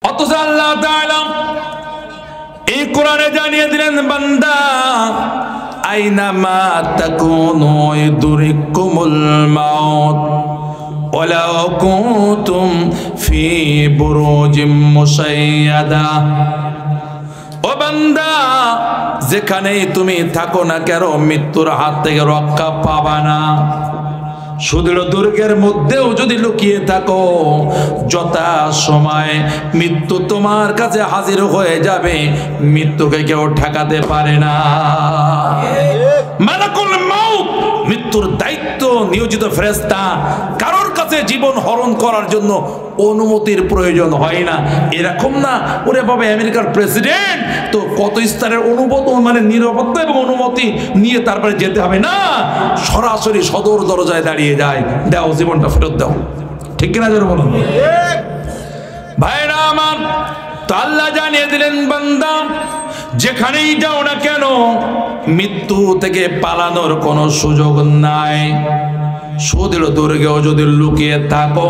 অথচ আল্লাহ তাআলা এই কোরআনে জানিয়ে দিলেন, বান্দা আইনামা তাকুনু ইদরিকুমুল মাউত ওয়ালাউ কুনতুম ফি বুরুজিম মুশাইয়াদা। ও বান্দা, যেখানেই তুমি থাকো না কেন মৃত্যুর হাত থেকে রক্ষা পাবা না। সুদৃঢ় দুর্গের মধ্যেও যদি লুকিয়ে থাকো, যথা সময় মৃত্যু তোমার কাছে হাজির হয়ে যাবে, মৃত্যুকে কেউ ঠেকাতে পারে না। মালাকুল মাউত, মৃত্যুর দায়িত্ব নিয়োজিত ফেরেশতা, কারোর কাছে জীবন হরণ করার জন্য অনুমতির প্রয়োজন হয় না। এরকম না ওরে বাবা আমেরিকার প্রেসিডেন্ট তো কত স্তরের অনুমতি, মানে নিরাপত্তা এবং অনুমতি নিয়ে তারপরে যেতে হবে না, সরাসরি সদর দরজায় দাঁড়িয়ে যায়, দাও জীবনটা ফেরত দাও। ঠিক কিনা জোরে বলুন ভাইরা আমার। তো আল্লাহ জানিয়ে দিলেন, বান্দা যেখানেই যাও না কেন মৃত্যু থেকে পালানোর কোনো সুযোগ নাই। সুদৃঢ় দুর্গেও যদি লুকিয়ে থাকো,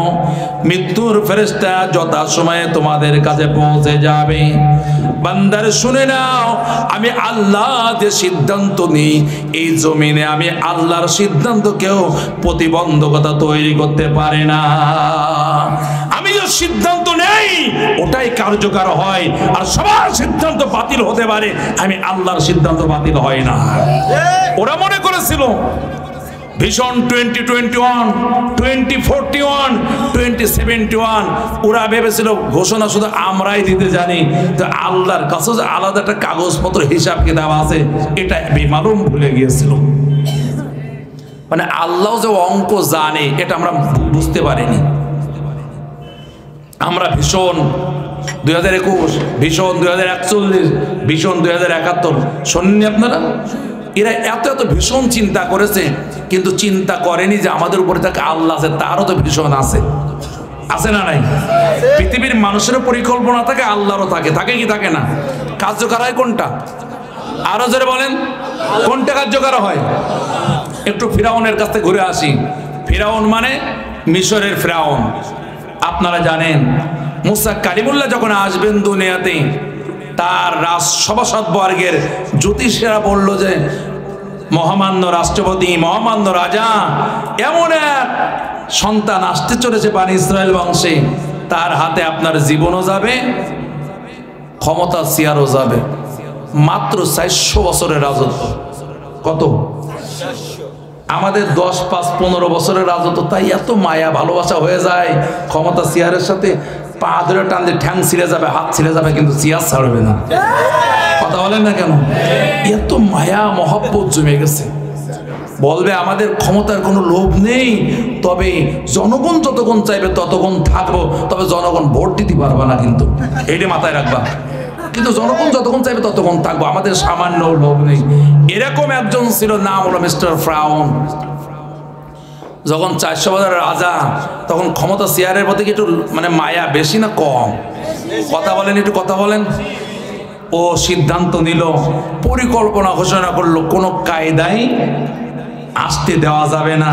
মৃত্যুর ফেরেশতা যথা সময়ে তোমাদের কাছে পৌঁছে যাবে। বান্দার শুনে নাও, আমি আল্লাহ যে সিদ্ধান্ত নিই এই জমিনে, আমি আল্লাহর সিদ্ধান্ত কেউ প্রতিবন্ধকতা তৈরি করতে পারে না। আমি যে সিদ্ধান্ত নেই ওটাই কার্যকর হয়, আর সবার সিদ্ধান্ত বাতিল হতে পারে, আমি আল্লাহর সিদ্ধান্ত বাতিল হয় না। ওরা মনে করেছিল ভিশন 2021, 2041, 2071, ওরা ভেবেছিল ঘোষণা শুধু আমরাই দিতে জানি, তো আল্লাহর কাছে যে আলাদা একটা কাগজপত্র হিসাব কিতাব আছে এটা বেমালুম ভুলে গিয়েছিল। মানে আল্লাহ যে অঙ্ক জানে এটা আমরা বুঝতে পারিনি। আমরা ভিশন 2021, ভিশন 2041, ভিশন 2071 শোনেননি আপনারা? এরা এত এত ভীষণ চিন্তা করেছে, কিন্তু চিন্তা করেনি যে আমাদের উপরে থাকে আল্লাহ আছে, তারও তো ভীষণ আছে, আছে না নাই? পৃথিবীর মানুষের পরিকল্পনা থাকে, আল্লাহরও থাকে, থাকে কি থাকে না? কার্যকর হয় কোনটা? আরো জোরে বলেন, কোনটা কার্যকর হয়? একটু ফিরাউনের কাছ থেকে ঘুরে আসি। ফিরাউন মানে মিশরের ফিরাউন। আপনারা জানেন মুসা কালিমুল্লাহ যখন আসবেন দুনিয়াতে, তার সভাসদবর্গের জ্যোতিষীরা বলল যে মহামান্য রাষ্ট্রপতি, মহামান্য রাজা, এমন এক সন্তান আসতে চলেছে বনি ইসরায়েল বংশে, তার হাতে আপনার জীবনও যাবে, ক্ষমতা চেয়ারও যাবে। মাত্র 400 বছরের রাজত্ব। কত? আমাদের 10, 5, 15 বছরের রাজত্ব, তাই এত মায়া ভালোবাসা হয়ে যায় ক্ষমতা চেয়ারের সাথে। পা ধরে টানলে ঠ্যাং ছিঁড়ে যাবে, হাত ছিঁড়ে যাবে, কিন্তু চেয়ার ছাড়বে না। কথা বলেন না কেন? এত মায়া মহব্বত জমে গেছে। বলবে আমাদের ক্ষমতার কোনো লোভ নেই, তবে জনগণ যতক্ষণ চাইবে ততক্ষণ থাকবো, তবে জনগণ ভোট দিতে পারবে না, কিন্তু এইটা মাথায় রাখবা। কিন্তু জনগণ যতক্ষণ চাইবে ততক্ষণ থাকবো, আমাদের সামান্য লোভ নেই। এরকম একজন ছিল, নাম হলো মিস্টার ফিরাউন। যখন 400 বছরের রাজা, তখন ক্ষমতা চেয়ারের প্রতি একটু মানে মায়া বেশি না কম? কথা বলেন, একটু কথা বলেন। ও সিদ্ধান্ত নিল, পরিকল্পনা ঘোষণা করলো, কোনো কায়দায় আসতে দেওয়া যাবে না।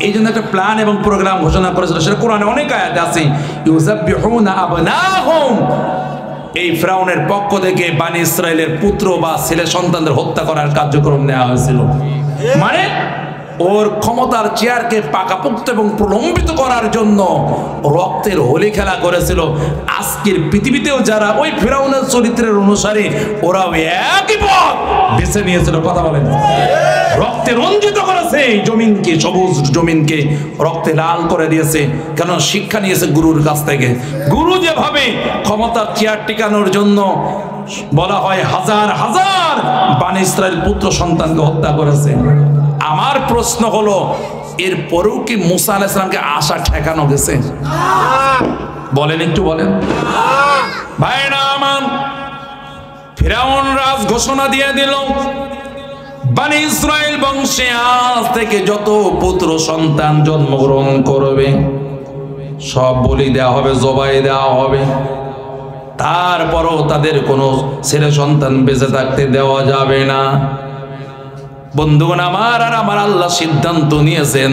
এই জন্য একটা প্ল্যান এবং প্রোগ্রাম ঘোষণা করেছিল, সেটা কোরআনে অনেক আয়াত আছে। ইউযাব্বিহুনা আবনাহুম, এই ফিরাউনের পক্ষ থেকে বনি ইসরাইলের পুত্র বা ছেলে সন্তানদের হত্যা করার কার্যক্রম নেওয়া হয়েছিল। মানে ওর ক্ষমতার চেয়ারকে পাকাপোক্ত এবং প্রলম্বিত করার জন্য রক্তের হোলি খেলা করেছিল। আজকের পৃথিবীতেও যারা ওই ফিরাউনের চরিত্রের অনুসারে, ওরাও একই পথ বেছে নিয়েছিল। কথা বলেন, রক্তে রঞ্জিত করেছে জমিনকে, সবুজ জমিনকে রক্তে লাল করে দিয়েছে। কেন? শিক্ষা নিয়েছে গুরুর কাছ থেকে। গুরু যেভাবে ক্ষমতার চেয়ার টিকানোর জন্য বলা হয় হাজার হাজার বনি ইসরাইল পুত্র সন্তানকে হত্যা করেছে। আমার প্রশ্ন হলো, এর পরেও কি মুসা আলাইহিস সালামকে আশা ঠেকানো গেছে? বলেন, একটু বলেন ভাইরা আমার। ফিরাউন রাজ ঘোষণা দিয়ে দিল, বনি ইসরাইল বংশে আজ থেকে যত পুত্র সন্তান জন্মগ্রহণ করবে সব বলি দেওয়া হবে, জবাই দেওয়া হবে। তারপরও তাদের কোনো ছেলে সন্তান বেঁচে থাকতে দেওয়া যাবে না। বন্ধুগণ আমার, আর আমার আল্লাহ সিদ্ধান্ত নিয়েছেন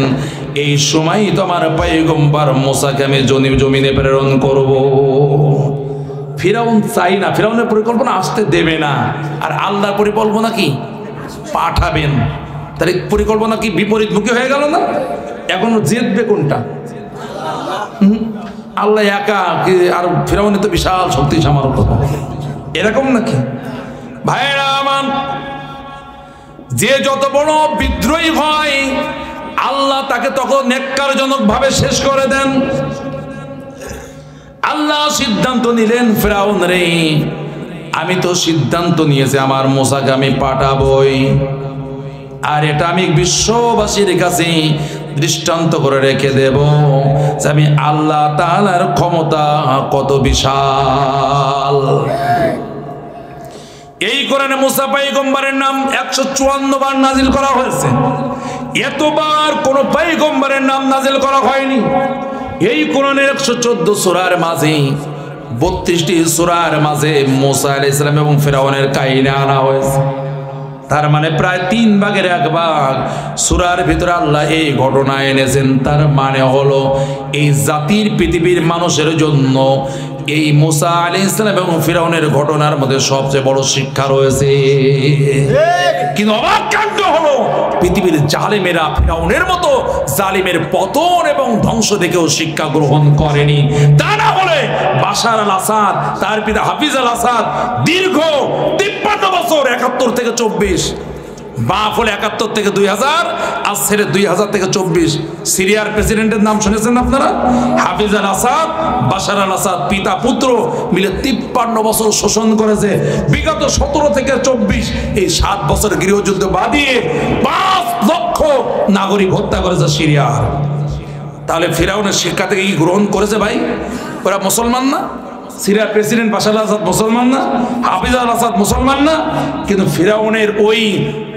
এই সময় তো আমার পয়গম্বর মুসাকে আমি জমিনে প্রেরণ করব। ফিরাউন চাই না, ফিরাউনের পরিকল্পনা আসতে দেবে না, আর আল্লাহর পরিকল্পনা কি পাঠাবেন। তাহলে পরিকল্পনা কি বিপরীতমুখী হয়ে গেল না? এখন জিতবে কোনটা? আল্লাহ একা কি, আর ফিরাউনের তো বিশাল শক্তি সামর্থ্য, এরকম নাকি? ভাইরা আমার, যে যত বড় বিদ্রোহী হয় আল্লাহ তাকে তখন নেককারজনক ভাবে শেষ করে দেন। আল্লাহ সিদ্ধান্ত নিলেন, ফিরাউন রে, আমি তো সিদ্ধান্ত নিয়েছি আমার মুসাকে আমি পাঠাবই, আর এটা আমি বিশ্ববাসীর কাছে দৃষ্টান্ত করে রেখে দেব যে আমি আল্লাহ তাআলার ক্ষমতা কত বিশাল। এই কোরআনে মুসা পয়গম্বরের নাম 154 বার নাজিল করা হয়েছে। এতবার কোন পয়গম্বরের নাম নাজিল করা হয়নি। এই কোরআনের 114 সূরার মাঝে 32টি সূরার মাঝে মুসা আলাইহিস সালাম এবং ফিরাউনের কাহিনী আনা হয়েছে। তার মানে প্রায় 3 ভাগের 1 ভাগ সূরার ভিতরে আল্লাহ এই ঘটনা এনেছেন। তার মানে হলো এই জাতির, পৃথিবীর মানুষের জন্য এই মুসা আলাইহিস সালাম এবং ফিরাউনের ঘটনার মধ্যে সবচেয়ে বড় শিক্ষা রয়েছে। কিন্তু অবাক কাণ্ড হলো, পৃথিবীর জালেমেরা ফিরাউনের মতো জালিমের পতন এবং ধ্বংস দেখেও শিক্ষা গ্রহণ করেনি। তা না হলে বাশার আল আসাদ, তার পিতা হাফিজ আল আসাদ দীর্ঘ 53 বছর, 71 থেকে 24, বাপ হলে 71 থেকে 2000, আর ছেলে 2000 থেকে 24। সিরিয়ার প্রেসিডেন্টের নাম শুনেছেন আপনারা? হাফিজ আল আসাদ, বাশার আল আসাদ, পিতা পুত্র মিলে 53 বছর শোষণ করেছে। বিগত 17 থেকে 24 এই 7 বছর গৃহযুদ্ধ বাদিয়ে 5 লক্ষ নাগরিক হত্যা করেছে সিরিয়ার। তাহলে ফিরাউনের শিক্ষা থেকে কি গ্রহণ করেছে ভাই? ওরা মুসলমান না? সিরিয়ার প্রেসিডেন্ট বাশার আল আসাদ মুসলমান না? হাফিজ আল আসাদ মুসলমান না? কিন্তু ফিরাউনের ওই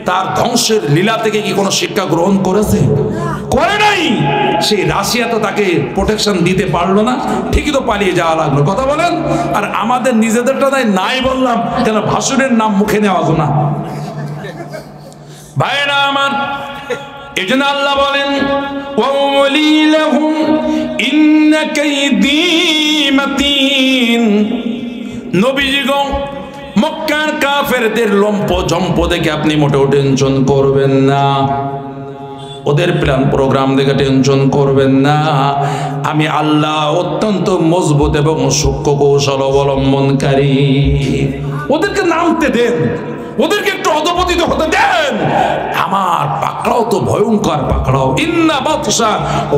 তার ধ্বংসের লীলা থেকে কি কোনো শিক্ষা গ্রহণ করেছে? করে নাই। সেই রাশিয়া তো তাকে প্রোটেকশন দিতে পারলো না, ঠিকই তো পালিয়ে যাওয়া লাগলো। কথা বলেন। আর আমাদের নিজেদেরটা নাই বললাম কেন, ভাষণের নাম মুখে নেওয়া গুনাহ। ভাইরা আমার, এজন্য আল্লাহ বলেন, ওয়ালি লাহুম ইন্না কাইদি মাতিন। নবীজিগণ, মক্কার কাফেরদের লম্প জম্প দেখে আপনি মোটেও টেনশন করবেন না, ওদের প্ল্যান প্রোগ্রাম দেখে টেনশন করবেন না। আমি আল্লাহ অত্যন্ত মজবুত এবং সূক্ষ্ম কৌশল অবলম্বনকারী। ওদেরকে নামতে দেন, ওদেরকে একটু অধপতিত হতে দেন। আমার পাকড়াও তো ভয়ঙ্কর পাকড়াও। ইন্না বাতশা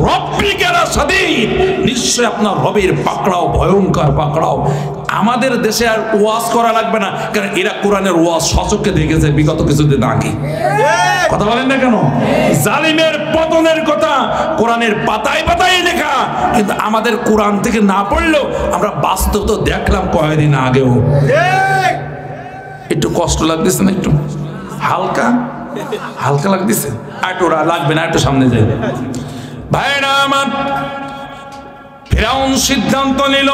রাব্বিকা লাশাদীদ। নিশ্চয় আপনার রবের পাকড়াও ভয়ঙ্কর পাকড়াও। আমাদের দেশে আর ওয়াজ করা লাগবে না, কারণ এরা কোরআনের ওয়াজ সচক্ষে দেখেছে বিগত কিছুদিন আগে। কথা বলেন না কেন? জালিমের পতনের কথা কোরআনের পাতায় পাতায় লেখা, কিন্তু আমাদের কোরআন থেকে না পড়লেও আমরা বাস্তব তো দেখলাম কয়েকদিন আগেও। একটু কষ্ট লাগতেছে না? একটু হালকা হালকা লাগতেছে? একটু লাগবে না, একটু সামনে যাই। ভাইরা আমার, ফিরাউন সিদ্ধান্ত নিল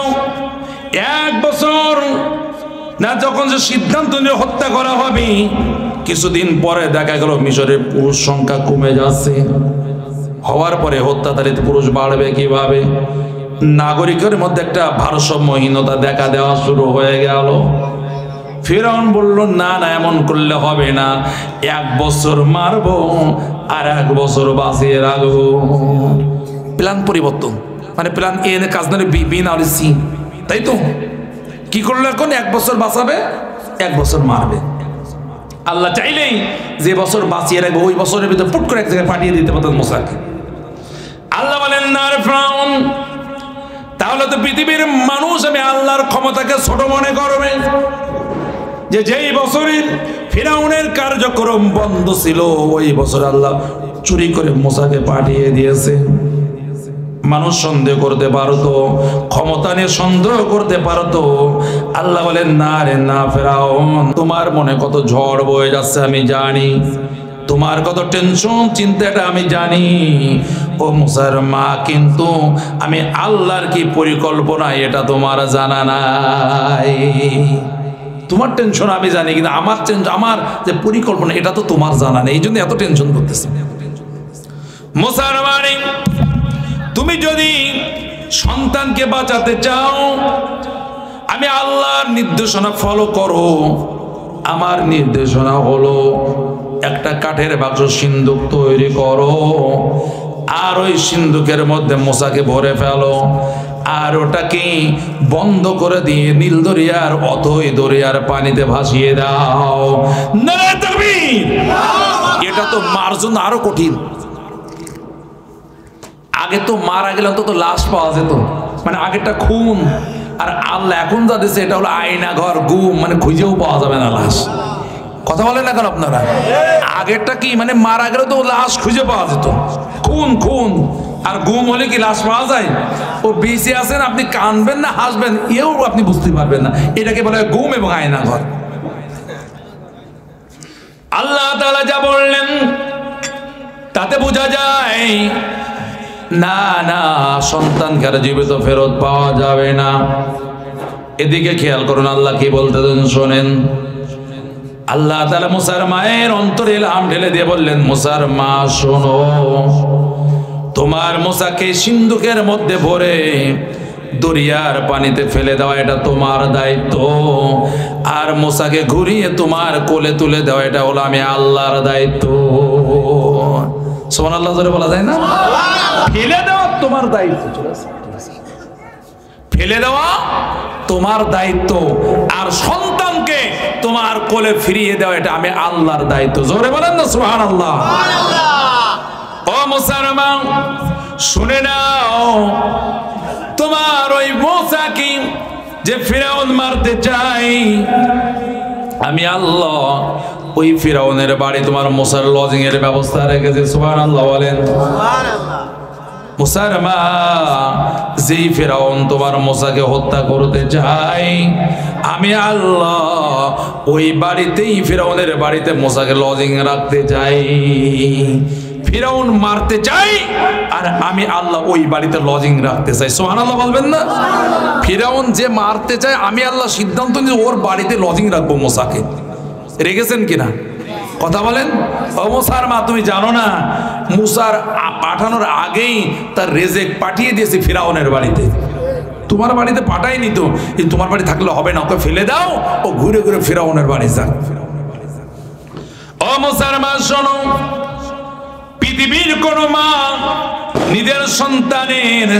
1 বছর না, যখন যে সিদ্ধান্ত নিয়ে হত্যা করা হবে, কিছুদিন পরে দেখা গেল মিশরের পুরুষ সংখ্যা কমে যাচ্ছে। হওয়ার পরে হত্যাকারীতে পুরুষ বাড়বে কিভাবে? নাগরিকের মধ্যে একটা ভারসাম্যহীনতা দেখা দেওয়া শুরু হয়ে গেল। ফিরাউন বলল, না না, এমন করলে হবে না, 1 বছর মারবো আর 1 বছর বাঁচিয়ে রাখবো। প্ল্যান পরিবর্তন, মানে প্ল্যান এ কাজ না, বি না হলে সি, তাই তো? কি করলো এখন? 1 বছর বাঁচাবে, 1 বছর মারবে। আল্লাহ চাইলেই যে বছর বাঁচিয়ে রাখবে ওই বছরের ভিতরে পুট করে এক জায়গায় পাঠিয়ে দিতে পারতেন মুসাকে। আল্লাহ বলেন, না রে ফিরাউন, তাহলে তো পৃথিবীর মানুষ আমি আল্লাহর ক্ষমতাকে ছোট মনে করবে। যে যেই বছরে ফিরাউনের কার্যক্রম বন্ধ ছিল ওই বছর আল্লাহ চুরি করে মুসাকে পাঠিয়ে দিয়েছে। মানুষ সন্দেহ করতে পারতো, ক্ষমতা নিয়ে সন্দেহ করতে পারতো। আল্লাহ বলেন, না রে না ফিরাউন, তোমার মনে কত ঝড় বয়ে যাচ্ছে আমি জানি, তোমার কত টেনশন চিন্তাটা আমি জানি। ও মুসার মা, কিন্তু আমি আল্লাহর কি পরিকল্পনা এটা তোমার জানা নাই। তোমার টেনশন আমি জানি, কিন্তু আমার টেনশন, আমার যে পরিকল্পনা এটা তো তোমার জানা নেই, এই জন্য এত টেনশন করতেছে। মুসার মানি, তুমি যদি সন্তানকে বাঁচাতে চাও, আমি আমি আল্লাহর নির্দেশনা ফলো করো। আমার নির্দেশনা হলো একটা কাঠের বাক্স সিন্দুক তৈরি করো, আর ওই সিন্দুকের মধ্যে মুসাকে ভরে ফেলো, আর ওটাকে বন্ধ করে দিয়ে নীল দরিয়ার অথই দরিয়ার পানিতে ভাসিয়ে দাও। নারে তাকবীর! এটা তো মার জন্য আরো কঠিন। আগে তো মারা গেলে তো লাশ পাওয়া যেত, মানে আগেরটা খুন, আর আল্লাহ এখন যা দিচ্ছে এটা হলো আয়না ঘর, গুম, মানে খুঁজেও পাওয়া যাবে না লাশ। কথা বলেন না কেন আপনারা? আগেরটা কি, মানে মারা গেলে তো লাশ খুঁজে পাওয়া যেত, খুন খুন, আর গুম হলে কি লাশ পাওয়া যায়? ও বেঁচে আছেন, আপনি কানবেন না হাসবেন এও আপনি বুঝতে পারবেন না। এটাকে বলা হয় গুম এবং আয়না ঘর। আল্লাহ তাআলা যা বললেন তাতে বোঝা যায় না না, সন্তানকে আর জীবিত ফেরত পাওয়া যাবে না। এদিকে খেয়াল করুন আল্লাহ কি বলতেছেন শোনেন। আল্লাহ তাআলা মুসার মায়ের অন্তরে ইলহাম ঢেলে দিয়ে বললেন, মুসার মা শোনো, তোমার মুসাকে সিন্ধুকের মধ্যে ভরে দরিয়ার পানিতে ফেলে দেওয়া এটা তোমার দায়িত্ব, আর মুসাকে ঘুরিয়ে তোমার কোলে তুলে দেওয়া এটা হলো আমি আল্লাহর দায়িত্ব। সুবহানাল্লাহ জোরে বলা যায় না? ফেলে দেওয়া তোমার দায়িত্ব, ফেলে দেওয়া তোমার দায়িত্ব, আর সন্তানকে তোমার কোলে ফিরিয়ে দেওয়া এটা আমি আল্লাহর দায়িত্ব। জোরে বলেন না সুবহানাল্লাহ। ও মুসলমান শুনে নাও, তোমার ওই মুসাকে যে ফিরাউন মারতে চাই, আমি আল্লাহ ওই ফিরাউনের বাড়ি তোমার মুসার লজিং এর ব্যবস্থা রেখেছে। সুবহানাল্লাহ বলেন। মুসার মা, যেই ফিরাউন তোমার মুসাকে হত্যা করতে চাই, আমি আল্লাহ ওই বাড়িতেই, ফিরাউনের বাড়িতে মুসাকে লজিং রাখতে চাই। ফিরাউন মারতে চাই আর আমি আল্লাহ ওই বাড়িতে লজিং রাখতে চাই। সুবহানাল্লাহ বলবেন না? ফিরাউন যে মারতে চায়, আমি আল্লাহ সিদ্ধান্ত নিয়ে ওর বাড়িতে লজিং রাখবো মুসাকে। রেখেছেন কিনা কথা বলেন? ও মুসার মা, তুমি জানো না মুসার পাঠানোর আগেই তার রেজেক পাঠিয়ে দিয়েছে ফিরাউনের বাড়িতে। তোমার বাড়িতে পাঠায়নি তো, তোমার বাড়ি থাকলে হবে না, ওকে ফেলে দাও, ও ঘুরে ঘুরে ফিরাউনের বাড়ি যাক। ও মুসার মা শোনো, পৃথিবীর কোন মা নিজের সন্তানের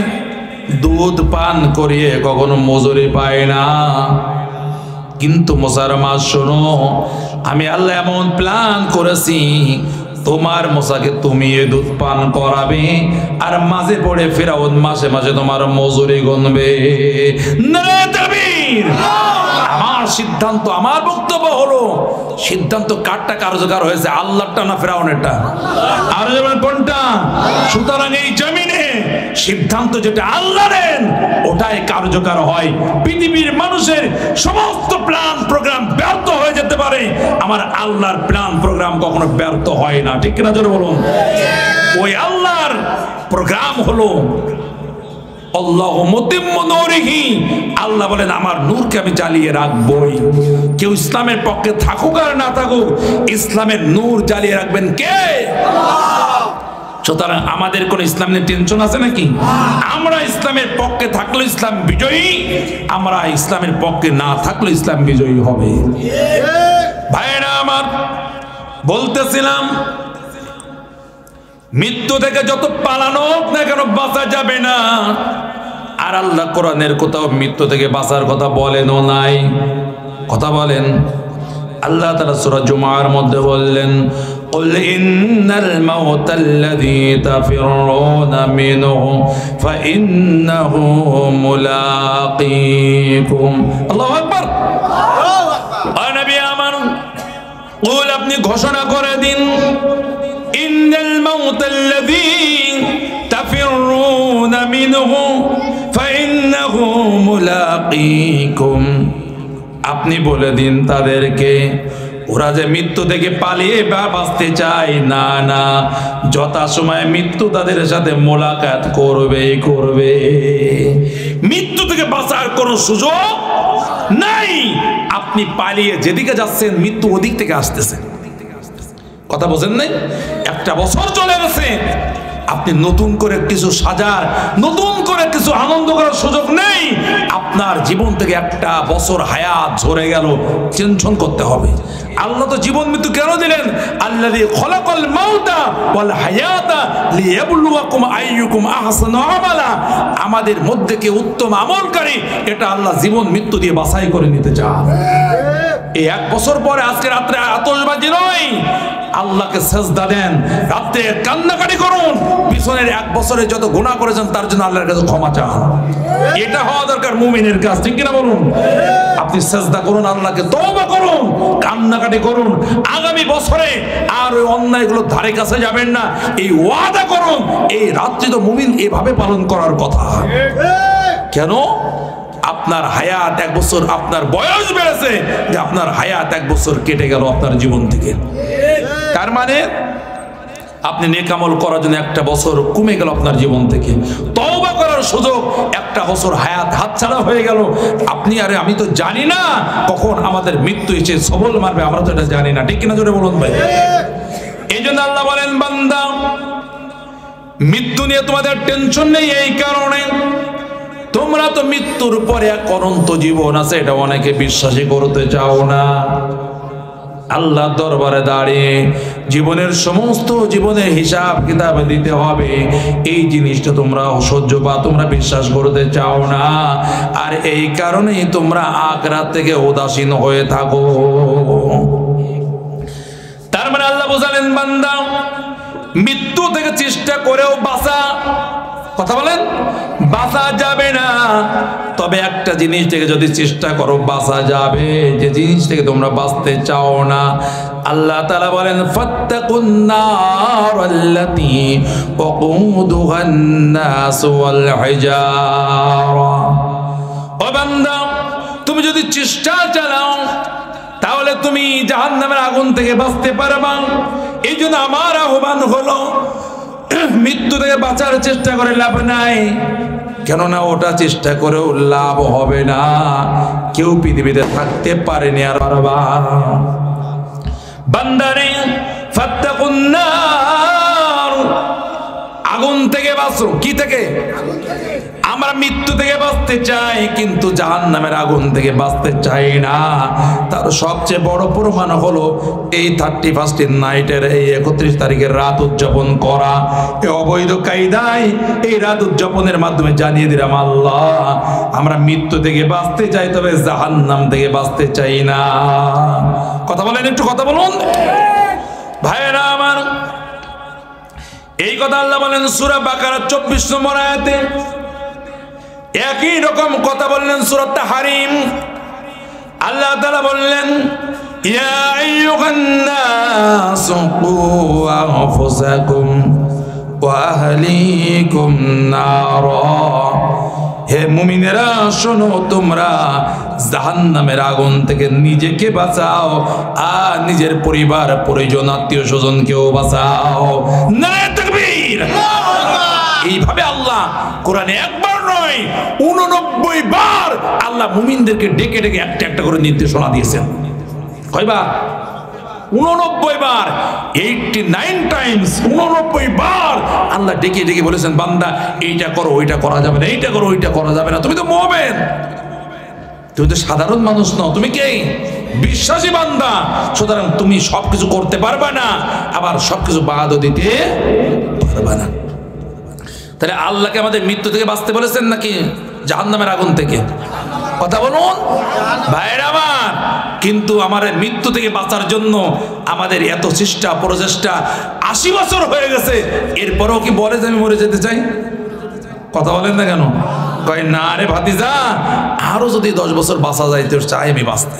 দুধ পান করিয়ে কখনো মজুরি পায় না, কিন্তু মুসার মা শোনো, আমি আল্লাহ এমন প্ল্যান করেছি, তোমার মুসাকে তুমি দুধ পান করাবে, আর মাঝে পড়ে ফিরাউন মাসে মাসে তোমার মজুরি গুনবে। নারে তাকবীর! আমার সিদ্ধান্ত, আমার বক্তব্য হলো, সিদ্ধান্ত কারটা কার্যকর হয়েছে, আল্লাহরটা না ফিরাউনেরটা? আর কোনটা? সুতরাং এই জমিনে সিদ্ধান্ত যেটা আল্লাহ নেন ওটাই কার্যকর হয়। পৃথিবীর মানুষের সমস্ত প্ল্যান প্রোগ্রাম ব্যর্থ হয়ে যেতে পারে, আমার আল্লাহর প্ল্যান প্রোগ্রাম কখনো ব্যর্থ হয় না। ঠিক কিনা জোরে বলুন? ওই আল্লাহর প্রোগ্রাম হলো আল্লাহু মুতিম্মু নূরিহি, আল্লাহ বলেন আমার নূরকে আমি জ্বালিয়ে রাখবই। কেউ ইসলামের পক্ষে থাকুক আর না থাকুক, ইসলামের নূর জ্বালিয়ে রাখবেন কে? আল্লাহ। সুতরাং আমাদের কোন ইসলাম নিয়ে টেনশন আছে নাকি? আমরা ইসলামের পক্ষে থাকলে ইসলাম বিজয়ী, আমরা ইসলামের পক্ষে না থাকলে ইসলাম বিজয়ী হবে। ভাইরা আমার, বলতেছিলাম মৃত্যু থেকে যত পালানো হোক না কেন বাঁচা যাবে না। আর আল্লাহ কোরআনের কোথাও মৃত্যু থেকে বাঁচার কথা বলেনও নাই। কথা বলেন, আল্লাহ তাআলা সূরা জুমার মধ্যে বললেন, قل إن الموت الذي تفرون منه فإنه ملاقيكم। الله أكبر। নবী আমার, قل আপনি ঘোষণা করে দিন, إن الموت الذي تفرون منه فإنه ملاقيكم। আপনি বলে দিন তাদেরকে, ওরা যে মৃত্যু থেকে পালিয়ে বাঁচতে চায় না, না, যথাসময়ে মৃত্যু তাদের সাথে মোলাকাত করবেই করবে। মৃত্যু থেকে বাঁচার কোনো সুযোগ নাই। আপনি পালিয়ে যেদিকে যাচ্ছেন মৃত্যু ওদিক থেকে আসতেছে। কথা বোঝেন নাই? একটা বছর চলে গেছে, আপনি নতুন করে কিছু সাজার, নতুন করে কিছু কিছু আনন্দ করার সুযোগ নেই, আপনার জীবন থেকে একটা বছর হায়াত ঝরে গেল, টেনশন করতে হবে। আল্লাহ তো জীবন মৃত্যু কেন দিলেন? আল্লাযী খলাকাল মাউতা ওয়াল হায়াতা লিয়াবলুয়াকুম আইয়ুকুম আহসানু আমালা। আমাদের মধ্যে কে উত্তম আমলকারী, এটা আল্লাহ জীবন মৃত্যু দিয়ে বাছাই করে নিতে চান। এই এক বছর পরে আজকে রাত্রে আতশবাজি নয়, আল্লাহকে সেজদা দেন, রাতে কান্নাকাটি করুন, পিছনের এক বছরে যত গুনাহ করেছেন তার জন্য আল্লাহর কাছে ক্ষমা চান। এটা হওয়া দরকার মুমিনের কাজ, ঠিক কিনা বলুন? আপনি সেজদা করুন, আল্লাহকে তওবা করুন, কান্নাকাটি করুন, আগামী বছরে আর ওই অন্যায়গুলো ধারে কাছে যাবেন না, এই ওয়াদা করুন। এই রাত্রি তো মুমিন এভাবে পালন করার কথা। কেন? আপনার হায়াত এক বছর, আপনার বয়স বেড়েছে, যে আপনার হায়াত এক বছর কেটে গেল আপনার জীবন থেকে। তার মানে আপনি নেক আমল করার জন্য একটা বছর কমে গেল আপনার জীবন থেকে, তওবা করার সুযোগ একটা বছর হায়াত হাতছাড়া হয়ে গেল। আপনি আরে আমি তো জানি না কখন আমাদের মৃত্যু এসে সবল মারবে, আমরা তো এটা জানি না, ঠিক কিনা জোরে বলুন ভাই? এই জন্য আল্লাহ বলেন, বান্দা মৃত্যু নিয়ে তোমাদের টেনশন নেই, এই কারণে তোমরা তো মৃত্যুর পরে এক অনন্ত জীবন আছে, এটা অনেকে বিশ্বাসই করতে চাও না। আল্লাহর দরবারে দাঁড়িয়ে জীবনের সমস্ত জীবনের হিসাব কিতাব দিতে হবে, এই জিনিসটা তোমরা অসহ্য বা তোমরা বিশ্বাস করতে চাও না। আর এই কারণেই তোমরা আখিরাত থেকে উদাসীন হয়ে থাকো। তার মানে আল্লাহ বোঝালেন, বান্দা মৃত্যু থেকে চেষ্টা করেও বাঁচা, কথা বলেন, বাঁচা যাবে না। তবে একটা জিনিস থেকে যদি চেষ্টা করো বাঁচা যাবে, যে জিনিস থেকে তোমরা বাঁচতে চাও না। আল্লাহ তাআলা বলেন, ফাত্তাকুন নারাল্লাতী ওয়াকুদুহান নাস ওয়াল হিজারা। ও বান্দা, তুমি যদি চেষ্টা চালাও তাহলে তুমি জাহান্নামের আগুন থেকে বাঁচতে পারবা। এই জন্য আমার আহ্বান হলো, মৃত্যু থেকে বাঁচার চেষ্টা করে লাভ নাই, কেননা ওটা চেষ্টা করেও লাভ হবে না। কেউ পৃথিবীতে থাকতে পারেনি আর পারবা। বান্দারে ফাত্তাকুন নার, আগুন থেকে বাঁচো। কি থেকে? আমরা মৃত্যু থেকে বাঁচতে চাই, কিন্তু জাহান্নামের আগুন থেকে বাঁচতে চাই না। তার সবচেয়ে বড় প্রমাণ হলো এই 31st নাইটের, এই 31 তারিখের রাত উদযাপন করা। এই অবৈধ কায়দায় এই রাত উদযাপনের মাধ্যমে জানিয়ে দিলাম, আল্লাহ আমরা মৃত্যু থেকে বাঁচতে চাই, তবে জাহান্নাম থেকে বাঁচতে চাই না। কথা বলেন, একটু কথা বলুন ভাইরা আমার। এই কথা আল্লাহ বলেন সূরা বাকারা 24 নম্বর আয়াতে। একই রকম কথা বললেন সূরা তাহরিম। আল্লাহ তাআলা বললেন, ইয়া আইয়ুহান নাসু কু আনফুসাকুম ওয়া আহলিকুম নারা। হে মুমিনেরা শোনো, তোমরা জাহান্নামের আগুন থেকে নিজেকে বাঁচাও আর নিজের পরিবার পরিজন আত্মীয় স্বজনকেও বাঁচাও। নারে তাকবীর! এইভাবে আল্লাহ কোরআনে একবার নয় 89 বার আল্লাহ মুমিনদেরকে ডেকে ডেকে একটা একটা করে নির্দেশনা দিয়েছেন। কয়বার? 89 বার, 89 টাইমস, 89 বার আল্লাহ ডেকে ডেকে বলেছেন, বান্দা এইটা করো, ওইটা করা যাবে না, এইটা করো, ওইটা করা যাবে না। তুমি তো মুমিন, তুমি তো সাধারণ মানুষ নও, তুমি কে? বিশ্বাসী বান্দা। সুতরাং তুমি সবকিছু করতে পারবে না, আবার সবকিছু বাদও দিতে পারবে না। তাহলে আল্লাহকে আমাদের মৃত্যু থেকে বাঁচতে বলেছেন নাকি জাহান্নামের আগুন থেকে? কথা বলুন ভাইরা আমার। কিন্তু আমাদের মৃত্যু থেকে বাঁচার জন্য আমাদের এত চেষ্টা প্রচেষ্টা, 80 বছর হয়ে গেছে, এরপরেও কি বলে যে আমি মরে যেতে চাই? কথা বলেন না কেন? কয় না রে ভাতিজা, আরো যদি 10 বছর বাঁচা যায় তো চাই আমি বাঁচতে।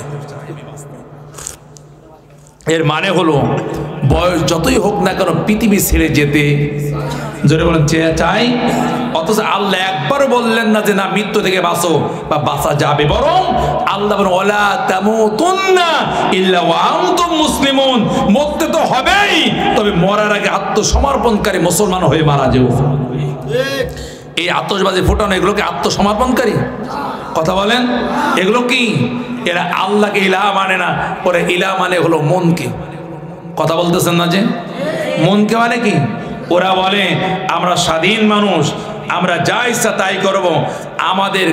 এর মানে হলো বয়স যতই হোক না কেন পৃথিবী ছেড়ে যেতে জোরে বলেন চাই। অথচ আল্লাহ একবার বললেন না যে না মৃত্যু থেকে বাঁচো বা বাঁচা যাবে, বরং আল্লাহ বলেন ওয়ালা তামুতুন্না ইল্লা ওয়া আনতুম মুসলিমুন। মরতে তো হবেই, তবে মরার আগে আত্মসমর্পণকারী মুসলমান হয়ে মারা যেও। এই আতশবাজি ফুটানো এগুলোকে আত্মসমর্পণকারী? কথা বলেন, এগুলো কি? এরা আল্লাহকে ইলাহ মানে না, ওরা ইলাহ মানে হলো মনকে। কথা বলতেছেন না যে মনকে মানে কি? ওরা বলে আমরা স্বাধীন মানুষ, আমরা যা ইচ্ছা তাই করব, আমাদের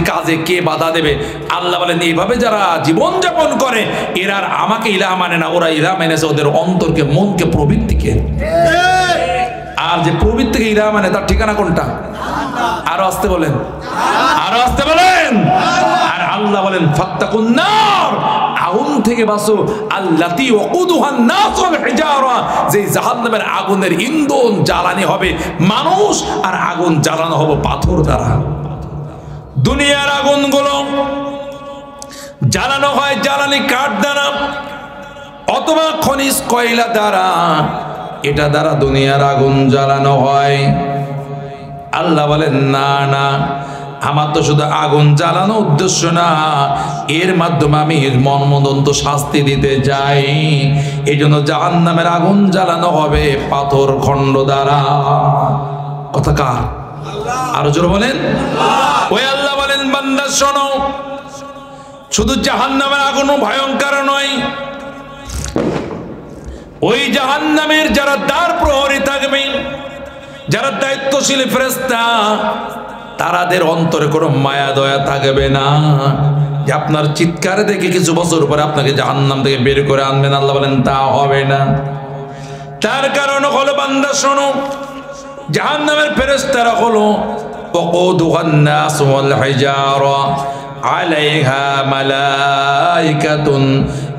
কাজে কে বাধা দেবে? আল্লাহ বলেন এইভাবে যারা জীবন যাপন করে এরা আর আমাকে ইলাহ মানে না, ওরা ইলাহ মেনেছে ওদের অন্তরকে, মনকে, প্রবৃত্তিকে। আর যে প্রবৃত্তিকে ইলাহ মানে তার ঠিকানা কোনটা? আরো আসতে বলেন, আরো আসতে বলেন। আর আল্লাহ বলেন ফাত্তাকুন নার, আগুন থেকে বাঁচো, আল্লাতী ওয়াকুদুহান নাস ওয়াল হিজারা, যে জাহান্নামের আগুনের ইন্ধন জ্বালানি হবে মানুষ, আর আগুন জ্বালানো হবে পাথর দ্বারা। দুনিয়ার আগুনগুলো জ্বালানো হয় জ্বালানি কাঠ দ্বারা অথবা খনিজ কয়লা দ্বারা, এটা দ্বারা দুনিয়ার আগুন জ্বালানো হয়। আল্লাহ বলেন না না, আমার তো শুধু আগুন জ্বালানো উদ্দেশ্য না, এর মাধ্যমে আমি মর্মন্তুদ শাস্তি দিতে যাই। এই জন্য জাহান্নামের আগুন জ্বালানো হবে পাথর খণ্ড দ্বারা। কথা কার? আরো জোরে বলেন। ওই আল্লাহ বলেন বান্দা শোনো, শুধু জাহান্নামের আগুন ভয়ঙ্কর নয়, ওই জাহান্নামের যারা দ্বার প্রহরী থাকবে, যারা দায়িত্বশীল ফেরেশতা, তাদের অন্তরে কোনো মায়া দয়া থাকবে না যে আপনার চিৎকারে দেখে কিছু বছর পরে আপনাকে জাহান্নাম থেকে বের করে আনবেন। আল্লাহ বলেন তা হবে না। তার কারণ হলো বান্দা শোনো, জাহান্নামের ফেরেশতারা হলো ওয়াকুদুহান নাস ওয়াল হিজারা আলাইহা মালাইকাতুন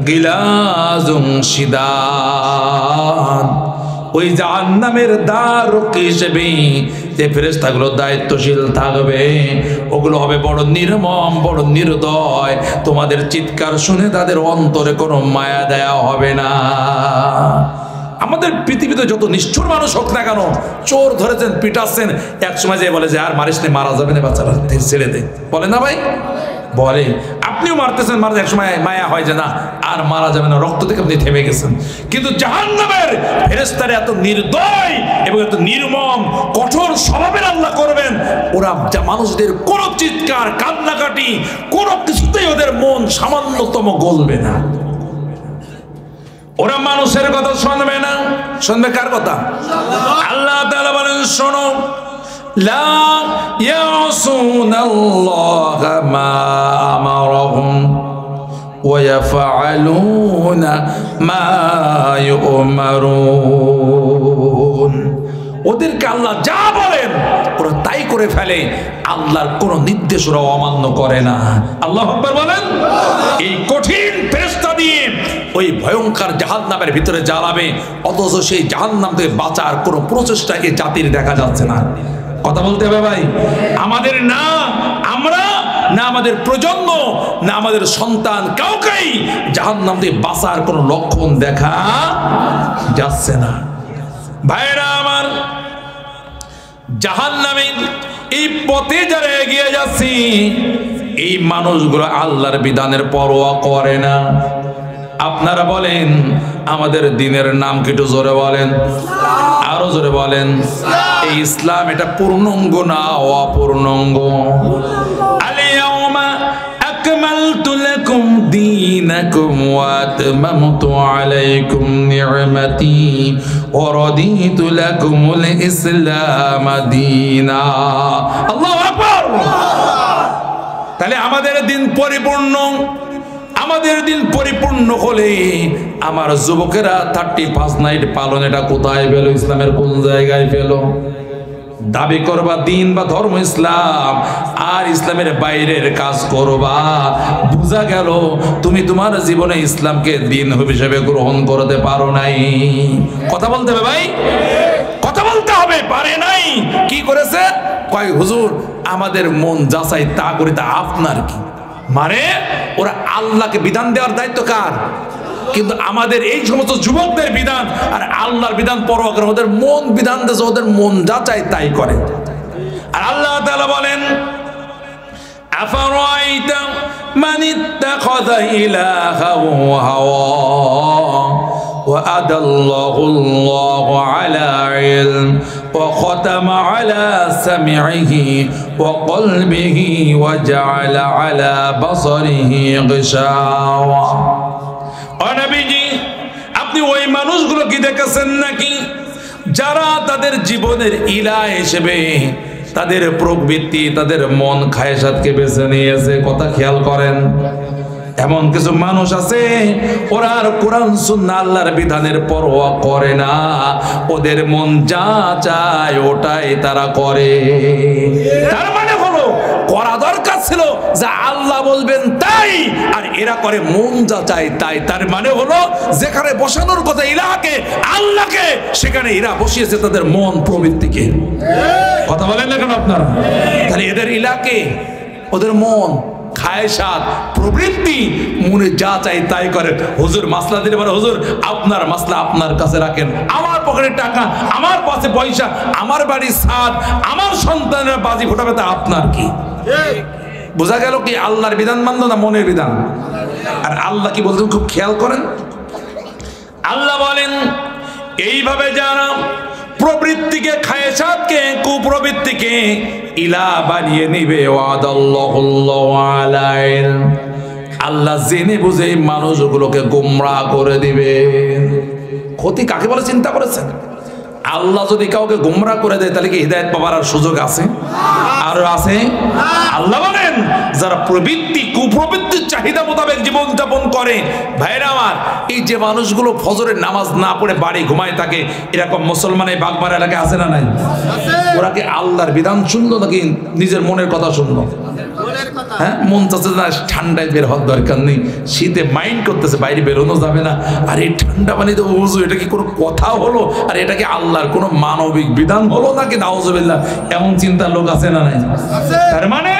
গিলাজুন শিদাদ। ওই জাহান্নামের দ্বাররক্ষী হিসেবে যে ফেরেশতাগুলো দায়িত্বশীল থাকবে, ওগুলো হবে বড় নির্মম, বড় নির্দয়। তোমাদের চিৎকার শুনে তাদের অন্তরে কোনো মায়া দেয়া হবে না। আমাদের পৃথিবীতে যত নিষ্ঠুর মানুষ হোক না কেন, চোর ধরেছেন, পিটাচ্ছেন, এক সময় যে বলে যে আর মারিস নে, মারা যাবে না, বাচ্চারা ছেড়ে দে, বলে না ভাই? বলে। আপনিও মারতেছেন, মারতে এক সময় মায়া হয় যে না আর মারা যাবে না, রক্ত থেকে আপনি থেমে গেছেন। কিন্তু জাহান্নামের ফেরেশতারা এত নির্দয় এবং এত নির্মম কঠোর স্বভাবের আল্লাহ করবেন, ওরা মানুষদের কোনো চিৎকার কান্নাকাটি কোনো কিছুতেই ওদের মন সামান্যতম গলবে না। ওরা মানুষের কথা শুনবে না। শুনবে কার কথা? আল্লাহ তাআলা বলেন শোনো, লা ইয়াসুনাল্লাহা মা আমারাহুম ওয়া ইয়াফআলুনা মা ইউমারুন। ওদেরকে আল্লাহ যা বলেন ওরা তাই করে ফেলে, আল্লাহর কোনো নির্দেশ ওরা অমান্য করে না। আল্লাহু আকবার বলেন। এই কঠিন ফেরেশতা দিয়ে ওই ভয়ঙ্কর জাহান্নামের ভিতরে জ্বালাবে, অথচ সেই জাহান্নাম থেকে বাঁচার কোনো প্রচেষ্টা এই জাতির দেখা যাচ্ছে না। কথা বলতে হবে ভাই। আমাদের না আমরা, না আমাদের প্রজন্ম, না আমাদের সন্তান, কাউকেই জাহান্নাম থেকে বাঁচার কোনো লক্ষণ দেখা যাচ্ছে না। ভাইরা আমার, জাহান্নামের এই পথে যারা এগিয়ে যাচ্ছে, এই মানুষগুলো আল্লাহর বিধানের পরোয়া করে না। আপনারা বলেন আমাদের দিনের নাম কি? একটু জোরে বলেন, আরো জোরে বলেন। এই ইসলাম এটা পূর্ণাঙ্গ না অপূর্ণাঙ্গ? আল-ইয়াউমা আকমালতু লাকুম দীনাকুম ওয়া আতমামতু আলাইকুম নি'মাতি ওয়া রাদিতু লাকুমুল ইসলাম দীনা। আল্লাহু আকবার। তাহলে আমাদের দিন পরিপূর্ণ। আমাদের দিন পরিপূর্ণ হলে আমার যুবকেরা 35 নাইট পালন এটা কোথায় পেল? ইসলামের কোন জায়গায় পেল? দাবি করবা দিন বা ধর্ম ইসলাম, আর ইসলামের বাইরের কাজ করবা, বুঝা গেল তুমি তোমার জীবনে ইসলামকে দিন হিসেবে গ্রহণ করতে পারো নাই। কথা বলতে হবে ভাই, কথা বলতে হবে। পারে নাই, কি করেছে? কয় হুজুর আমাদের মন যাচাই তা করি, তা আপনার কি? মানে ওরা আল্লাহকে বিধান দেওয়ার দায়িত্ব কার? কিন্তু আমাদের এই সমস্ত যুবকদের বিধান আর আল্লাহর বিধান পরোয়া করে, ওদের মন বিধান দেশে, ওদের মন যা চাই তাই করে। আর আল্লাহ তাআলা বলেন আফারাইতা মান ইত্তাখাযা ইলাহাহু হাওয়া ওয়া আদাল্লাহু আলা ইলম ওয়া খাতামা আলা সামিইহি ওয়া কলবিহি ওয়া জাআলা আলা বাসারিহি গিশাওয়া। ও নবীজি, আপনি ওই মানুষগুলো কি দেখেছেন নাকি যারা তাদের জীবনের ইলাহ হিসেবে তাদের প্রবৃত্তি, তাদের মন খায়সাতকে বেছে নিয়েছে। কথা খেয়াল করেন, এমন কিছু মানুষ আছে ওরা আর কোরআন সুন্নাহ আল্লাহর বিধানের পরোয়া করে না, ওদের মন যা চায় ওটাই তারা করে। তার মানে হলো করা দরকার ছিল যা আল্লাহ বলবেন তাই, আর এরা করে মন যা চায় তাই। তার মানে হলো যেখানে বসানোর কথা ইলাহাকে, আল্লাহকে, সেখানে এরা বসিয়েছে তাদের মন প্রবৃত্তিকে। কথা বলেন না কেন আপনারা? তাহলে এদের ইলাহাকে, ওদের মন খায়সাত প্রবৃত্তি, মনে যা চাই তাই করে। হুজুর মাসলা দিলে বলে হুজুর আপনার মাসলা আপনার কাছে রাখেন, আমার পকেটে টাকা, আমার পাশে পয়সা, আমার বাড়ির ছাদ, আমার সন্তানের বাজি ফোটাবে, তা আপনার কি? বোঝা গেল কি আল্লাহর বিধান মানলো না মনের বিধান? আর আল্লাহ কি বলতেন খুব খেয়াল করেন, আল্লাহ বলেন এইভাবে যারা প্রবৃত্তিকে, খায়সাতকে, কুপ্রবৃত্তিকে ইলা বানিয়ে নিবে, আল্লাহ জেনে বুঝে মানুষগুলোকে গোমরাহ করে দিবে। ক্ষতি কাকে বলে চিন্তা করেছেন? আল্লাহ যদি কাউকে গোমরাহ করে দেয় তাহলে কি হিদায়াত পাওয়ার আর সুযোগ আছে? আর আছে? আল্লাহ বলেন যারা প্রবৃত্তি, কুপ্রবৃত্তির চাহিদা মোতাবেক জীবন যাপন করে, ভাইরা আমার, এই যে মানুষগুলো ফজরের নামাজ না পড়ে বাড়ি ঘুমায় থাকে, এরকম মুসলমানের বাগমারা এলাকায় আছে না নাই? ওরা কি আল্লাহর বিধান শুনলো নাকি নিজের মনের কথা শুনলো? হ্যাঁ, মন চাচ্ছে না ঠান্ডায় বের হওয়ার দরকার নেই, শীতে মাইন্ড করতেছে বাইরে বেরোনো যাবে না, আর এই ঠান্ডা পানিতে ওযু, এটা কি কোনো কথা হলো? আর এটা কি আল্লাহর কোনো মানবিক বিধান হলো নাকি? নাউযুবিল্লাহ, এমন চিন্তার লোক আছে না নাই? তার মানে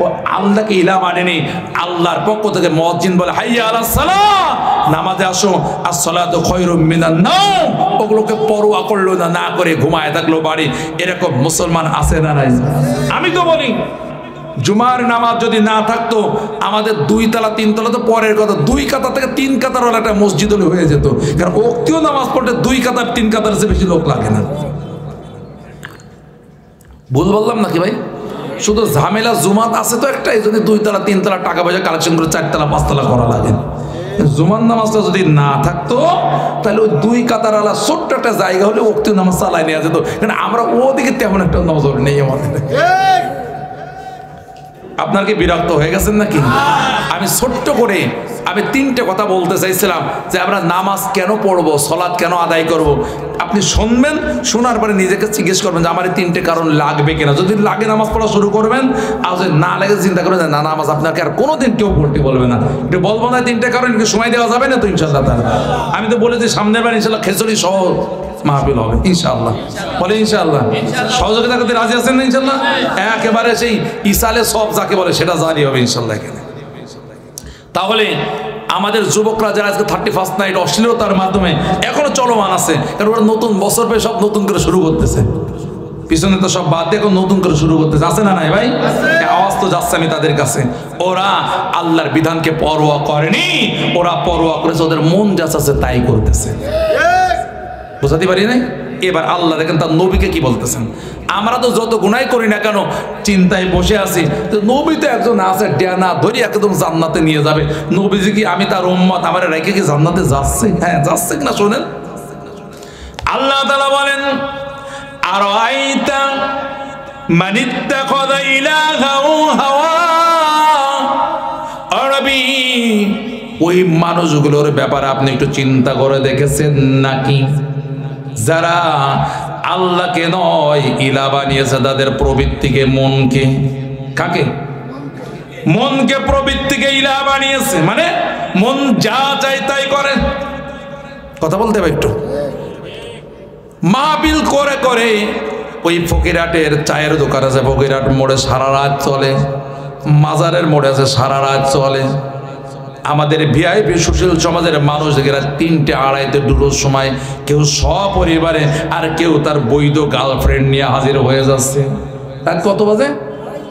ও আল্লাহকে ইলাহ মানেনি। আল্লাহর পক্ষ থেকে মুয়াজ্জিন বলে হাইয়া আলাস সালাহ, নামাজে আসো, আস-সালাতু খায়রুম মিনান নাওম, ওগুলোকে পরোয়া করলো না, না করে ঘুমায় থাকলো বাড়ি। এরকম মুসলমান আছে না নাই? আমি তো বলি জুমার নামাজ যদি না থাকতো আমাদের 2 তলা 3 তলা তো পরের কথা, 2 কাতার থেকে 3 কাতার ওলা একটা মসজিদ হয়ে যেত। কারণ ওক্তিও নামাজ পড়তে 2 কাতার 3 কাতার চেয়ে বেশি লোক লাগে না। ভুল বললাম নাকি ভাই? শুধু ঝামেলা জুমাত আছে তো একটাই, যদি 2 তলা 3 তলা টাকা পয়সা কালেকশন করে 4 তলা 5 তলা করা লাগে। জুমার নামাজটা যদি না থাকতো তাহলে ওই 2 কাতার আলা ছোট্ট একটা জায়গা হলে ওক্তিও নামাজ চালাই নেওয়া যেত। কারণ আমরা ওদিকে তেমন একটা নজর নেই আমাদের। আপনার কি বিরক্ত হয়ে গেছেন নাকি? আমি ছোট্ট করে আমি 3টে কথা বলতে চাইছিলাম যে আমরা নামাজ কেন পড়বো, সালাত কেন আদায় করব। আপনি শুনবেন, শোনার পরে নিজেকে জিজ্ঞেস করবেন যে আমার এই 3টে কারণ লাগবে কিনা। যদি লাগে নামাজ পড়া শুরু করবেন, আর যদি না লাগে চিন্তা করবেন না নামাজ আপনাকে আর কোনোদিন কেউ পড়তে বলবে না। একটু বলবো না 3টে কারণ, একটু সময় দেওয়া যাবে না তো ইনশাল্লাহ? আমি তো বলেছি সামনের বার ইনশাল্লাহ খিচুড়ি সহ মাহফিল হবে ইনশাআল্লাহ। বলে ইনশাআল্লাহ। সহযোগিতা করতে রাজি আছেন না ইনশাআল্লাহ? একেবারে সেই ইসালে সব যাকে বলে সেটা জারি হবে ইনশাআল্লাহ এখানে। তাহলে আমাদের যুবকরা যারা আজকে 31st নাইট অশ্লীলতার মাধ্যমে এখনো চলমান আছে, কারণ ওরা নতুন বছর পেয়ে সব নতুন করে শুরু করতেছে, পিছনে তো সব বাদ দিয়ে এখন নতুন করে শুরু করতেছে, আছে না নাই ভাই? আওয়াজ তো যাচ্ছে আমি তাদের কাছে। ওরা আল্লাহর বিধানকে পরোয়া করেনি, ওরা পরোয়া করেছে ওদের মন যা চাচ্ছে তাই করতেছে। বুঝাতে পারি নাই? এবার আল্লাহ দেখেন তার নবীকে কি বলতেছেন। আমরা তো যত গুনাহ করি না কেন চিন্তায় বসে আছি, তো নবী তো একজন আছে ডেনা ধরি একদম জান্নাতে নিয়ে যাবে। নবীজি কি আমি তার উম্মত, আমার রেখে কি জান্নাতে যাচ্ছে? হ্যাঁ যাচ্ছে কিনা শোনেন। আল্লাহ তাআলা বলেন আরাইতা মান ইত্তাখাযা ইলাহাহু হাওয়া, আরবি ওই মানুষগুলোর ব্যাপারে আপনি একটু চিন্তা করে দেখেছেন নাকি যারা আল্লাহকে নয় ইলাহ বানিয়েছে তাদের প্রবৃত্তিকে, মনকে। কাকে? মনকে প্রবৃত্তিকে ইলাহ বানিয়েছে, মানে মন যা চাই তাই করে। কথা বলতে হবে একটু। মাহফিল করে করে ওই ফকিরহাটের চায়ের দোকান আছে, ফকিরহাট মোড়ে সারা রাত চলে, মাজারের মোড়ে আছে সারা রাত চলে। আমাদের ভিআইপি সুশীল সমাজের মানুষ এরা 3টে 2:30 দুটোর সময় কেউ সপরিবারে আর কেউ তার বৈধ গার্লফ্রেন্ড নিয়ে হাজির হয়ে যাচ্ছে। রাত কত বাজে?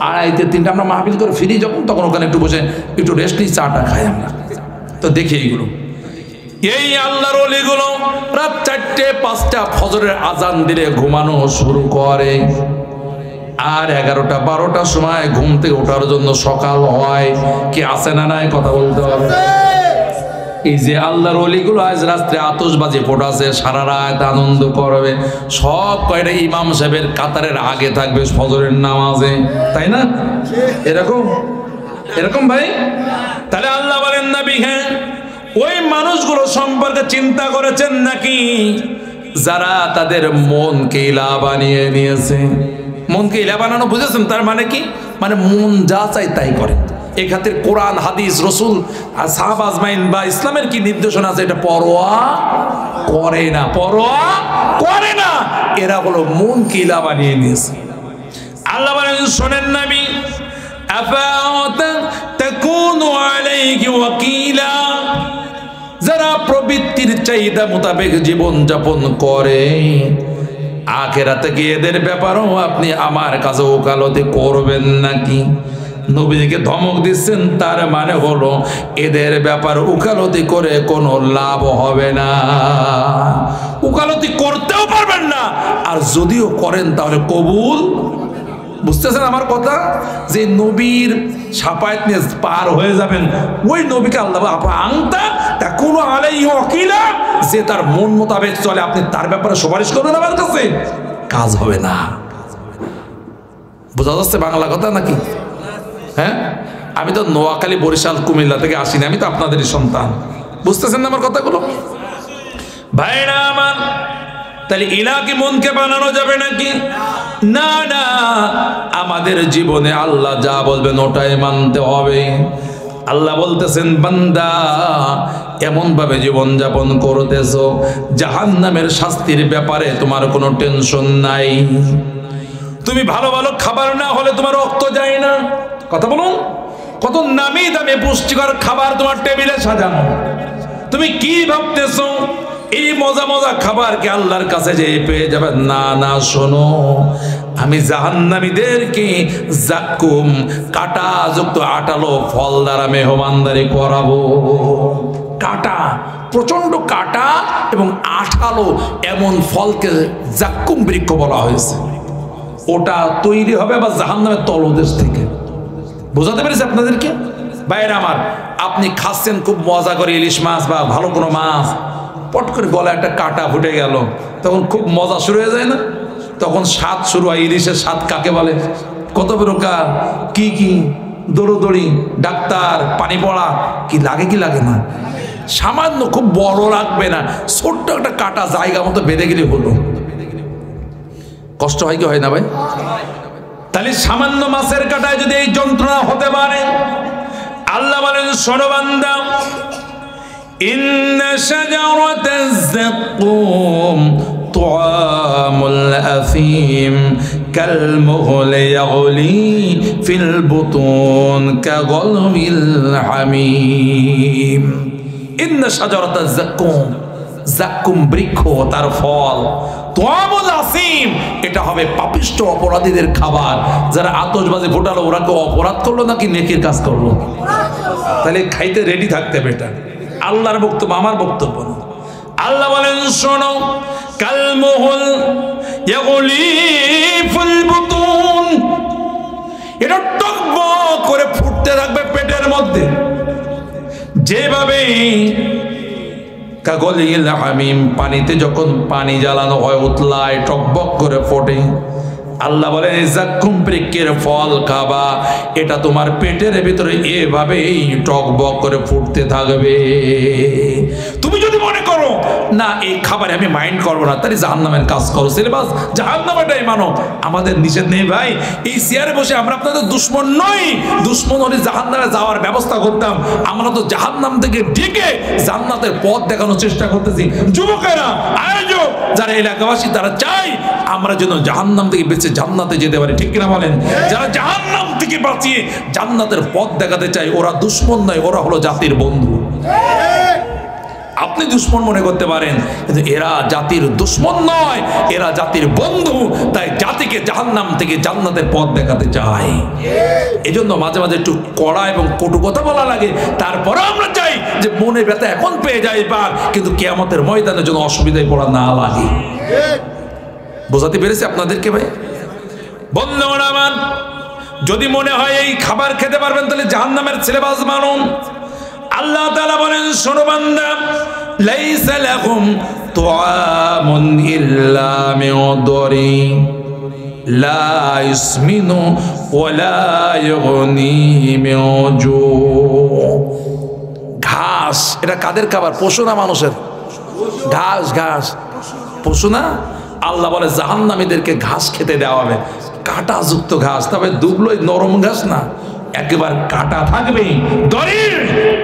2:30 3টে। আমরা মাহফিল করে ফিরি যখন, তখন ওখানে একটু বসে একটু রেস্ট নিই, চাটা খাই আমরা। তো দেখি এইগুলো, এই আল্লাহর ওলিগুলো রাত 4টে 5টা ফজরের আজান দিলে ঘুমানো শুরু করে, আর 11টা 12টার সময় ঘুম থেকে ওঠার জন্য সকাল হয়। কি আছে না নাই? কথা বলতে হবে। এই যে আল্লাহর ওলিগুলো আজ রাত্রে আতশবাজি ফোটাছে, সারা রাত আনন্দ করবে, সব কয়টা ইমাম সাহেবের কাতারের আগে থাকবে ফজরের নামাজে, তাই না? এরকম এরকম ভাই। তাহলে আল্লাহ বলেন নবী, হ্যাঁ ওই মানুষগুলো সম্পর্কে চিন্তা করেছেন নাকি যারা তাদের মনকে ইলা বানিয়ে নিয়েছে? মনকে ইলা বানানো বুঝেছেন? তার মানে কি? মানে মন যা চাই তাই করে। এই খাতির কোরআন হাদিস রসুল আর সাহাবা আজমাইন বা ইসলামের কি নির্দেশনা আছে এটা পরোয়া করে না, পরোয়া করে না। এরা হলো মনকে ইলা বানিয়ে নিয়েছে। আল্লাহ বলেন শোনেন নবী, তাকুনু আলাইহি ওয়াকিলা, যারা প্রবৃত্তির চাহিদা মোতাবেক জীবন যাপন করে, আখিরাতে গিয়ে এদের ব্যাপারেও আপনি আমার কাছে ওকালতি করবেন নাকি? নবীকে ধমক দিচ্ছেন, তার মানে হলো এদের ব্যাপার ওকালতি করে কোনো লাভ হবে না, ওকালতি করতেও পারবেন না, আর যদিও করেন তাহলে কবুল। বুঝতেছেন আমার কথা? যে নবীর সাফায়াত নিয়ে পার হয়ে যাবেন, ওই নবীকে আল্লাহ আংতা তাকুনু আলাইহি ওয়াকিলা, যে তার মন মোতাবেক চলে, আপনি তার ব্যাপারে সুপারিশ করবেন আমার কাছে, কাজ হবে না। বোঝা যাচ্ছে বাংলা কথা নাকি? হ্যাঁ, আমি তো নোয়াখালী বরিশাল কুমিল্লা থেকে আসিনি, আমি তো আপনাদেরই সন্তান। বুঝতেছেন না আমার কথাগুলো ভাইরা আমার? তাহলে ইলাকে মনকে বানানো যাবে নাকি? না না, আমাদের জীবনে আল্লাহ যা বলবেন ওটাই মানতে হবে। আল্লাহ বলতেছেন, বান্দা এমন ভাবে জীবন যাপন করতেছো জাহান্নামের শাস্তির ব্যাপারে তোমার কোনো টেনশন নাই। তুমি ভালো ভালো খাবার না হলে তোমার রক্ত যায় না। কথা বলুন, কত নামি দামি পুষ্টিকর খাবার তোমার টেবিলে সাজানো, তুমি কি ভাবতেছো এই মজা মজা খাবারকে আল্লাহর কাছে যে পেয়ে যাবেন? না না, শোনো, আমি জাহান্নামীদেরকে জাক্কুম কাটা যুক্ত আটালো ফল দ্বারা মেহমানদারি করাবো। কাটা, প্রচন্ড কাটা এবং আঠালো এমন ফলকে জাক্কুম বৃক্ষ বলা হয়েছে। ওটা তৈরি হবে আবার জাহান্নামের তলদেশ থেকে। বোঝাতে পেরেছি আপনাদেরকে? বাইরে আমার, আপনি খাচ্ছেন খুব মজা করে ইলিশ মাছ বা ভালো কোনো মাছ, পট করে গলায় একটা কাটা ফুটে গেল, তখন খুব মজা শুরু হয়ে যায় না? তখন স্বাদ শুরু হয়। ইলিশের স্বাদ কাকে বলে? কত প্রকার, কি কি, দৌড়োদৌড়ি, ডাক্তার, পানি পড়া, কি লাগে কি লাগে না? সামান্য, খুব বড় লাগবে না, ছোট্ট একটা কাটা জায়গা মতো বেঁধে গেলে হলো। কষ্ট হয় কি হয় না ভাই? তাহলে সামান্য মাছের কাটায় যদি এই যন্ত্রণা হতে পারে, আল্লাহ বলেন শোনো বান্দা, ইন্না শাজারাতাজ যাক্কুম তুআমুল আফিম কালমুহল ইয়াগলি ফিল বুতুন কাগলবিল হামিম। ইন্না শাজারাতাজ যাক্কুম, যাক্কুম বৃক্ষ, তার ফল তুআমুল আসিম, এটা হবে পাপিষ্ঠ অপরাধীদের খাবার। যারা আতশবাজি ফোটালো, ওরা কি অপরাধ করলো নাকি নেকির কাজ করলো? তাহলে খাইতে রেডি থাকতে বেটা। আল্লাহর বক্তব্য, আমার বক্তব্য না। আল্লাহ বলেন শোনো, কালমুহল ইয়াগলি ফিল বুতুন, এটা টকবক করে ফুটতে থাকবে পেটের মধ্যে, যেভাবে কাগলিল হামিম, পানিতে যখন পানি জ্বালানো হয় উতলায় টকবক করে ফোটে। আল্লাহ বলেন জাক্কুম বৃক্ষের ফল খাবা, এটা তোমার পেটের ভিতরে এভাবেই টকবক করে ফুটতে থাকবে। তুমি যদি মনে করো না এই খাবারে আমি মাইন্ড করবো না, তাহলে জাহান্নামের কাজ করো, সিলেবাস জাহান্নামেটাই মানো। আমাদের নিষেধ নেই ভাই। এই চেয়ারে বসে আমরা আপনাদের দুশ্মন নই, দুশ্মন হলে জাহান্নামে যাওয়ার ব্যবস্থা করতাম। আমরা তো জাহান্নাম থেকে ডেকে জান্নাতের পথ দেখানোর চেষ্টা করতেছি। যুবকেরা, আয়োজক, যারা এলাকাবাসী, তারা চাই আমরা যেন জাহান্নাম থেকে বেঁচে জান্নাতে যেতে পারি, ঠিক কিনা বলেন? যারা জাহান্নাম থেকে বাঁচিয়ে জান্নাতের পথ দেখাতে চাই, ওরা দুশ্মন নয়, ওরা হলো জাতির বন্ধু। আপনি দুশ্মন মনে করতে পারেন, কিন্তু এরা জাতির দুশ্মন নয়, এরা জাতির বন্ধু। তাই জাতিকে জাহান্নাম থেকে জান্নাতের পথ দেখাতে চায়। এজন্য মাঝে মাঝে একটু কড়া এবং কটু কথা বলা লাগে, তারপরে আমরা চাই যে মনে ব্যথা এখন পেয়ে যাই পার, কিন্তু কিয়ামতের ময়দানের জন্য অসুবিধায় পড়া না লাগে। বোঝাতে পেরেছি আপনাদেরকে ভাই? বন্ধুরা আমার, যদি মনে হয় এই খাবার খেতে পারবেন তাহলে জাহান্নামের সিলেবাস মানুন। আল্লাহ তাআলা বলেন, শোনো বান্দা, লাইসা লাহুম তুআমুন ইল্লা মিন দরি লা ইসমিনু ওয়ালা ইউগনি মিন জু। ঘাস, এটা কাদের খাবার? পশু না মানুষের? ঘাস, ঘাস পশু না? আল্লাহ বলে জাহান্নামীদেরকে ঘাস খেতে দেওয়া হবে, কাঁটাযুক্ত ঘাস, তবে দুবলোই নরম ঘাস না, একেবারে কাঁটা থাকবে, দড়ির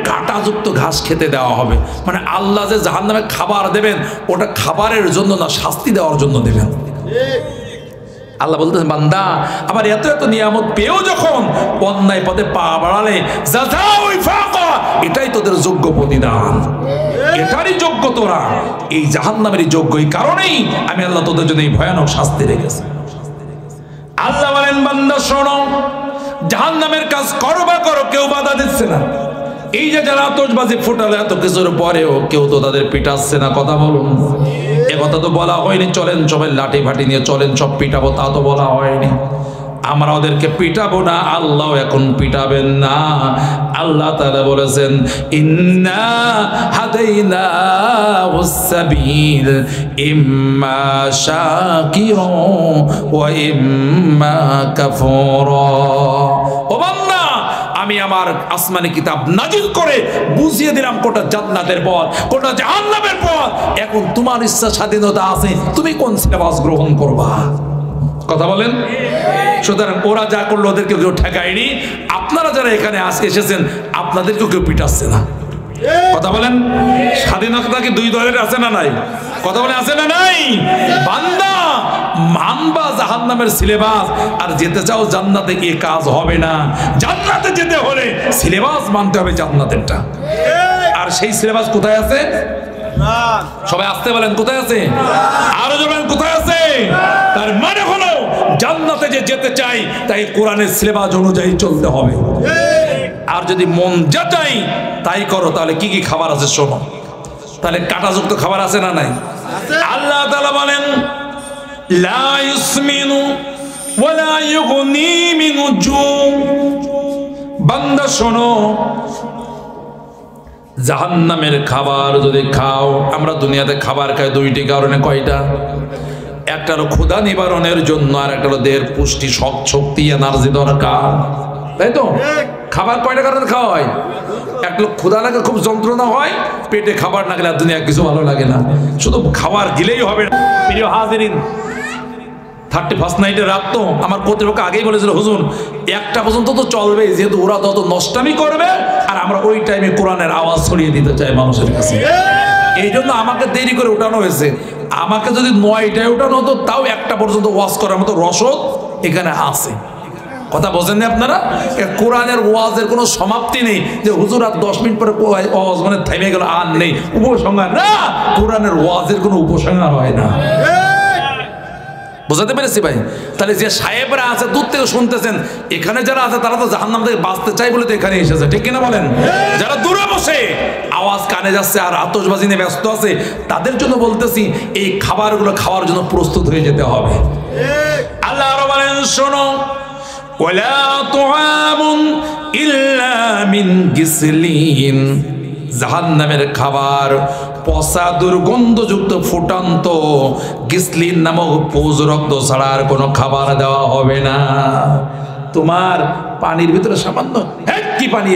কাঁটাযুক্ত ঘাস খেতে দেওয়া হবে। মানে আল্লাহ যে জাহান্নামে খাবার দেবেন, ওটা খাবারের জন্য না, শাস্তি দেওয়ার জন্য দেবেন। আল্লাহ বলতেছেন, বান্দা আমার এত এত নিয়ামত পেয়েও যখন অন্যায় পথে পা বাড়ালে, এটাই তোদের যোগ্য প্রতিদান, এটারই যোগ্য তোরা, এই জাহান্নামেরই যোগ্য। এই কারণেই আমি আল্লাহ তোদের জন্য এই ভয়ানক শাস্তি রেখেছি। আল্লাহ বলেন, বান্দা শোনো, জাহান্নামের কাজ করো বা করো, কেউ বাধা দিচ্ছে না। এই যে যারা আতশবাজি ফুটালে এত কিছুর পরেও কেউ তো তাদের পিটাচ্ছে না। কথা বলুন, এ কথা তো বলা হয়নি চলেন সবাই লাঠি ফাটি নিয়ে চলেন সব পিটাবো, তা তো বলা হয়নি। আমরা ওদেরকে পিটাবো না, আল্লাহ এখন পিটাবেন না। আল্লাহ তাআলা বলেছেন, ইন্না হাদাইনাহুস সাবিল ইম্মা শাকিরা ওয়া ইম্মা কাফুরা। ও বান্দা, আমি আমার আসমানি কিতাব নাজিল করে বুঝিয়ে দিলাম কোটা জান্নাতের পথ, কোটা জাহান্নামের পথ। এখন তোমার ইচ্ছা স্বাধীনতা আছে, তুমি কোন সিলেবাস গ্রহণ করবা। কথা বলেন। সুতরাং ওরা যা করলো ওদেরকে কেউ ঠেকায়নি, আপনারা যারা এখানে এসেছেন আপনাদেরকেও কেউ পিটাচ্ছে না। কথা বলেন। স্বাধীনতা কি দুই দলের আছে না নাই? কথা বলে আছে না নাই? বান্দা মানবা জাহান্নামের সিলেবাস, আর যেতে চাও জান্নাতে, এ কাজ হবে না। জান্নাতে যেতে হলে সিলেবাস মানতে হবে জান্নাতেরটা। আর সেই সিলেবাস কোথায় আছে? সবাই আসতে বলেন, কোথায় আছে? আরো বলেন, কোথায় আছে? তার মানে হলো জান্নাতে যে যেতে চাই তাই কোরআনের সিলেবাস অনুযায়ী চলতে হবে। আর যদি মন যা চাই তাই করো, তাহলে কি কি খাবার আছে শোনো। তাহলে কাঁটাযুক্ত খাবার আছে না নাই? আল্লাহ তাআলা বলেন, লা ইসমিনু ওয়ালা ইউগনি মিন জু। বান্দা শোনো, জাহান্নামের খাবার যদি খাও, আমরা দুনিয়াতে খাবার খাই দুইটি কারণে। কয়টা? একটা হলো ক্ষুধা নিবারণের জন্য, আর একটা হলো দেহের পুষ্টি, শক্তি, এনার্জি দরকার, তাই তো? খাবার কয়টা কারণে খাওয়া হয়? একটা হলো ক্ষুধা লাগে, খুব যন্ত্রণা হয়, পেটে খাবার না গেলে আর দুনিয়া কিছু ভালো লাগে না, শুধু খাবার গিলেই হবে না। প্রিয় হাজিরিন, 31st নাইটের রাত তো আমার কর্তৃপক্ষ আগেই বলেছিল, হুজুর 1টা পর্যন্ত তো চলবে, যেহেতু ওরা তত নষ্টামি করবে, আর আমরা ওই টাইমে কোরআনের আওয়াজ ছড়িয়ে দিতে চাই মানুষের কাছে। এই জন্য আমাকে দেরি করে উঠানো হয়েছে। আমাকে যদি 9টায় উঠানো হতো, তাও 1টা পর্যন্ত ওয়াজ করার মতো রসদ এখানে আছে। কথা বোঝেন না আপনারা? কোরআনের ওয়াজের কোনো সমাপ্তি নেই যে হুজুর আর 10 মিনিট পরে ওয়াজ মানে থেমে গেল, আর নেই উপসংহার। না, কোরআনের ওয়াজের কোনো উপসংহার হয় না। বুঝাতে পেরেছি ভাই? তাহলে যে সাহেবরা আছে দূর থেকে শুনতেছেন, এখানে যারা আছে তারা তো জাহান্নাম থেকে বাঁচতে চাই বলে তো এখানে এসেছে, ঠিক কিনা বলেন? যারা দূরে বসে আওয়াজ কানে যাচ্ছে আর আতশবাজি নিয়ে ব্যস্ত আছে, তাদের জন্য বলতেছি এই খাবারগুলো খাওয়ার জন্য প্রস্তুত হয়ে যেতে হবে। আল্লাহ আরো বলেন, শোনো, ওয়ালা তুআমুন ইল্লা মিন গিসলিন। জাহান্নামের খাবার পচা দুর্গন্ধযুক্ত ফুটান্ত গিসলিন নামক পুজ রক্ত ছাড়া আর কোনো খাবার দেওয়া হবে না। তোমার পানির ভিতরে সামান্য কি পানি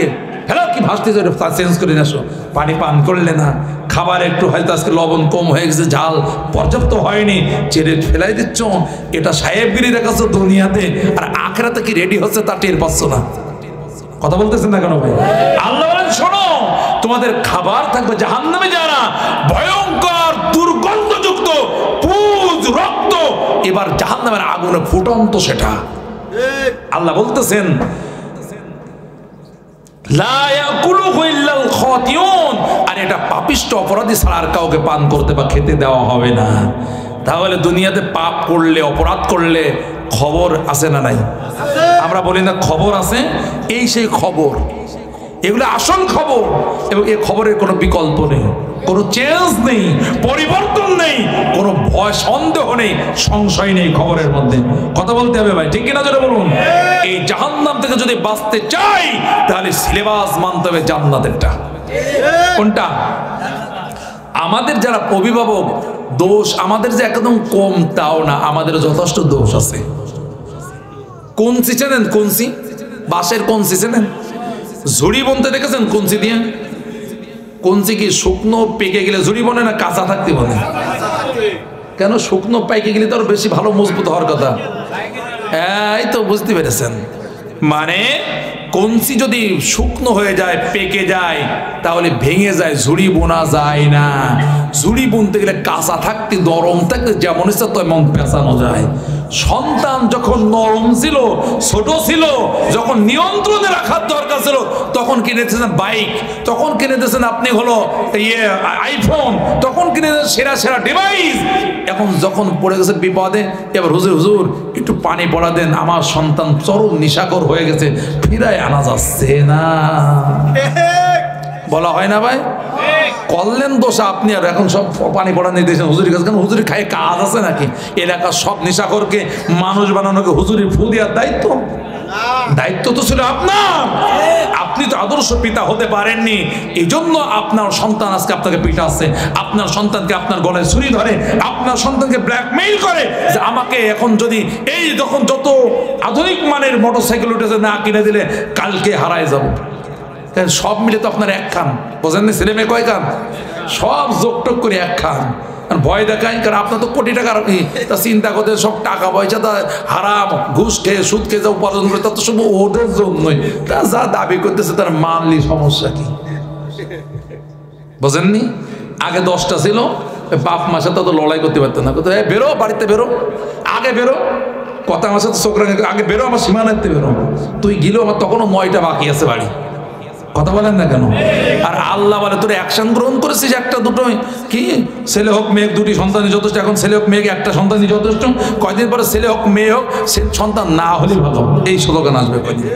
ফেলো, কি ভাসতে চেঞ্জ করে আসো, পানি পান করলে না, খাবার একটু হয়তো আজকে লবণ কম হয়ে গেছে, ঝাল পর্যাপ্ত হয়নি, চেড়ে ফেলাই দিচ্ছ। এটা সাহেবগিরি দেখাচ্ছ দুনিয়াতে, আর আখিরাতে কি রেডি হচ্ছে তা টের পাচ্ছ না। কথা বলতেছেন না কেন ভাই? আল্লাহ বলেন, শোনো, তোমাদের খাবার থাকবে জাহান্নামে যারা ভয়ঙ্কর দুর্গন্ধযুক্ত পুজ রক্ত, এবার জাহান্নামের আগুনে ফুটন্ত সেটা। আল্লাহ বলতেছেন, লা ইয়াকুলুহু ইল্লাল খাতিউন, আর এটা পাপিষ্ঠ অপরাধী ছাড়া আর কাউকে পান করতে বা খেতে দেওয়া হবে না। তাহলে দুনিয়াতে পাপ করলে, অপরাধ করলে খবর আছে না নাই? আমরা বলি না খবর আছে, এই সেই খবর, এগুলো আসল খবর, এবং এই খবরের কোনো বিকল্প নেই, কোনো চেঞ্জ নেই, পরিবর্তন নেই, কোনো ভয় সন্দেহ নেই, সংশয় নেই খবরের মধ্যে। কথা বলতে হবে ভাই, ঠিক কিনা জোরে বলুন। এই জাহান্নাম থেকে যদি বাঁচতে চাই তাহলে সিলেবাস মানতে হবে জান্নাতেরটা। কোনটা? আমাদের যারা অভিভাবক, দোষ আমাদের যে একদম কম তাও না, আমাদের যথেষ্ট দোষ আছে। কঞ্চি চেনেন? কঞ্চি, বাঁশের কঞ্চি চেনেন? ঝুড়ি বুনতে দেখেছেন কঞ্চি দিয়ে? কঞ্চি কি শুকনো পেকে গেলে ঝুড়ি বনে না কাঁচা থাকতে বনে? কেন? শুকনো পাইকে গেলে তো আরো বেশি ভালো মজবুত হওয়ার কথা। এই তো বুঝতে পেরেছেন। মানে কঞ্চি যদি শুকনো হয়ে যায়, পেকে যায়, তাহলে ভেঙে যায়, ঝুড়ি বোনা যায় না। ঝুড়ি বুনতে গেলে কাঁচা থাকতে, নরম থাকতে যেমন ইচ্ছা তেমন পেঁচানো যায়। সন্তান যখন নরম ছিল, ছোট ছিল, যখন নিয়ন্ত্রণে রাখার দরকার ছিল, তখন কিনে দিয়েছেন বাইক, তখন কিনে দিয়েছেন আপনি হলো আইফোন, তখন কিনে দিয়েছেন সেরা সেরা ডিভাইস। এখন যখন পড়ে গেছে বিপদে, এবার হুজুর হুজুর একটু পানি পড়া দেন, আমার সন্তান চরম নিশাকর হয়ে গেছে, ফিরায় আনা যাচ্ছে না। বলা হয় না ভাই? করলেন দোষ আপনি, আর এখন সব পানি পড়া নিয়ে দিয়েছেন হুজুরের কাছে। কেন? হুজুরি খায় কাজ আছে নাকি? এলাকার সব নিশাখোরকে মানুষ বানানোকে হুজুরি ফু দেওয়ার দায়িত্ব? দায়িত্ব তো ছিল আপনার। আপনি তো আদর্শ পিতা হতে পারেননি, এই জন্য আপনার সন্তান আজকে আপনাকে পিটাচ্ছে, আপনার সন্তানকে আপনার গলায় ছুরি ধরে, আপনার সন্তানকে ব্ল্যাকমেইল করে যে আমাকে এখন যদি এই যখন যত আধুনিক মানের মোটরসাইকেল উঠেছে না কিনে দিলে কালকে হারায় যাব। সব মিলে তো আপনার এক খান, বোঝেন না? ছেলে মেয়ে কয় খান? সব যোগটোগ করে এক খান। আর ভয় দেখায়, কারণ আপনার তো কোটি টাকার তা চিন্তা করতে, সব টাকা পয়সা তা হারাম, ঘুষ খেয়ে সুদ খেয়ে যা উপার্জন করে, তা তো সব ওদের জন্যই। তা যা দাবি করতেছে তার মানলি সমস্যা কি? বোঝেননি? আগে 10টা ছিল, বাপ মার সাথে তো লড়াই করতে পারতো না, কোথায় বেরো, বাড়িতে বেরো, আগে বেরো, কথা আমার সাথে চোখ রাখে, আগে বেরো, আমার সীমানাতে বেরো। তুই গেলেও আমার তখনও 9টা বাকি আছে বাড়ি। কথা বলেন না কেন? আর আল্লাহ বলে তোর অ্যাকশন গ্রহণ করেছিস একটা দুটোই, কি ছেলে হোক মেয়ে, 2টি সন্তানই যথেষ্ট। এখন ছেলে হোক মেয়েকে একটা সন্তানই যথেষ্ট। কয়দিন পরে ছেলে হোক মেয়ে হোক, সন্তান না হলেই ভালো, এই স্লোগান আসবে কয়দিন।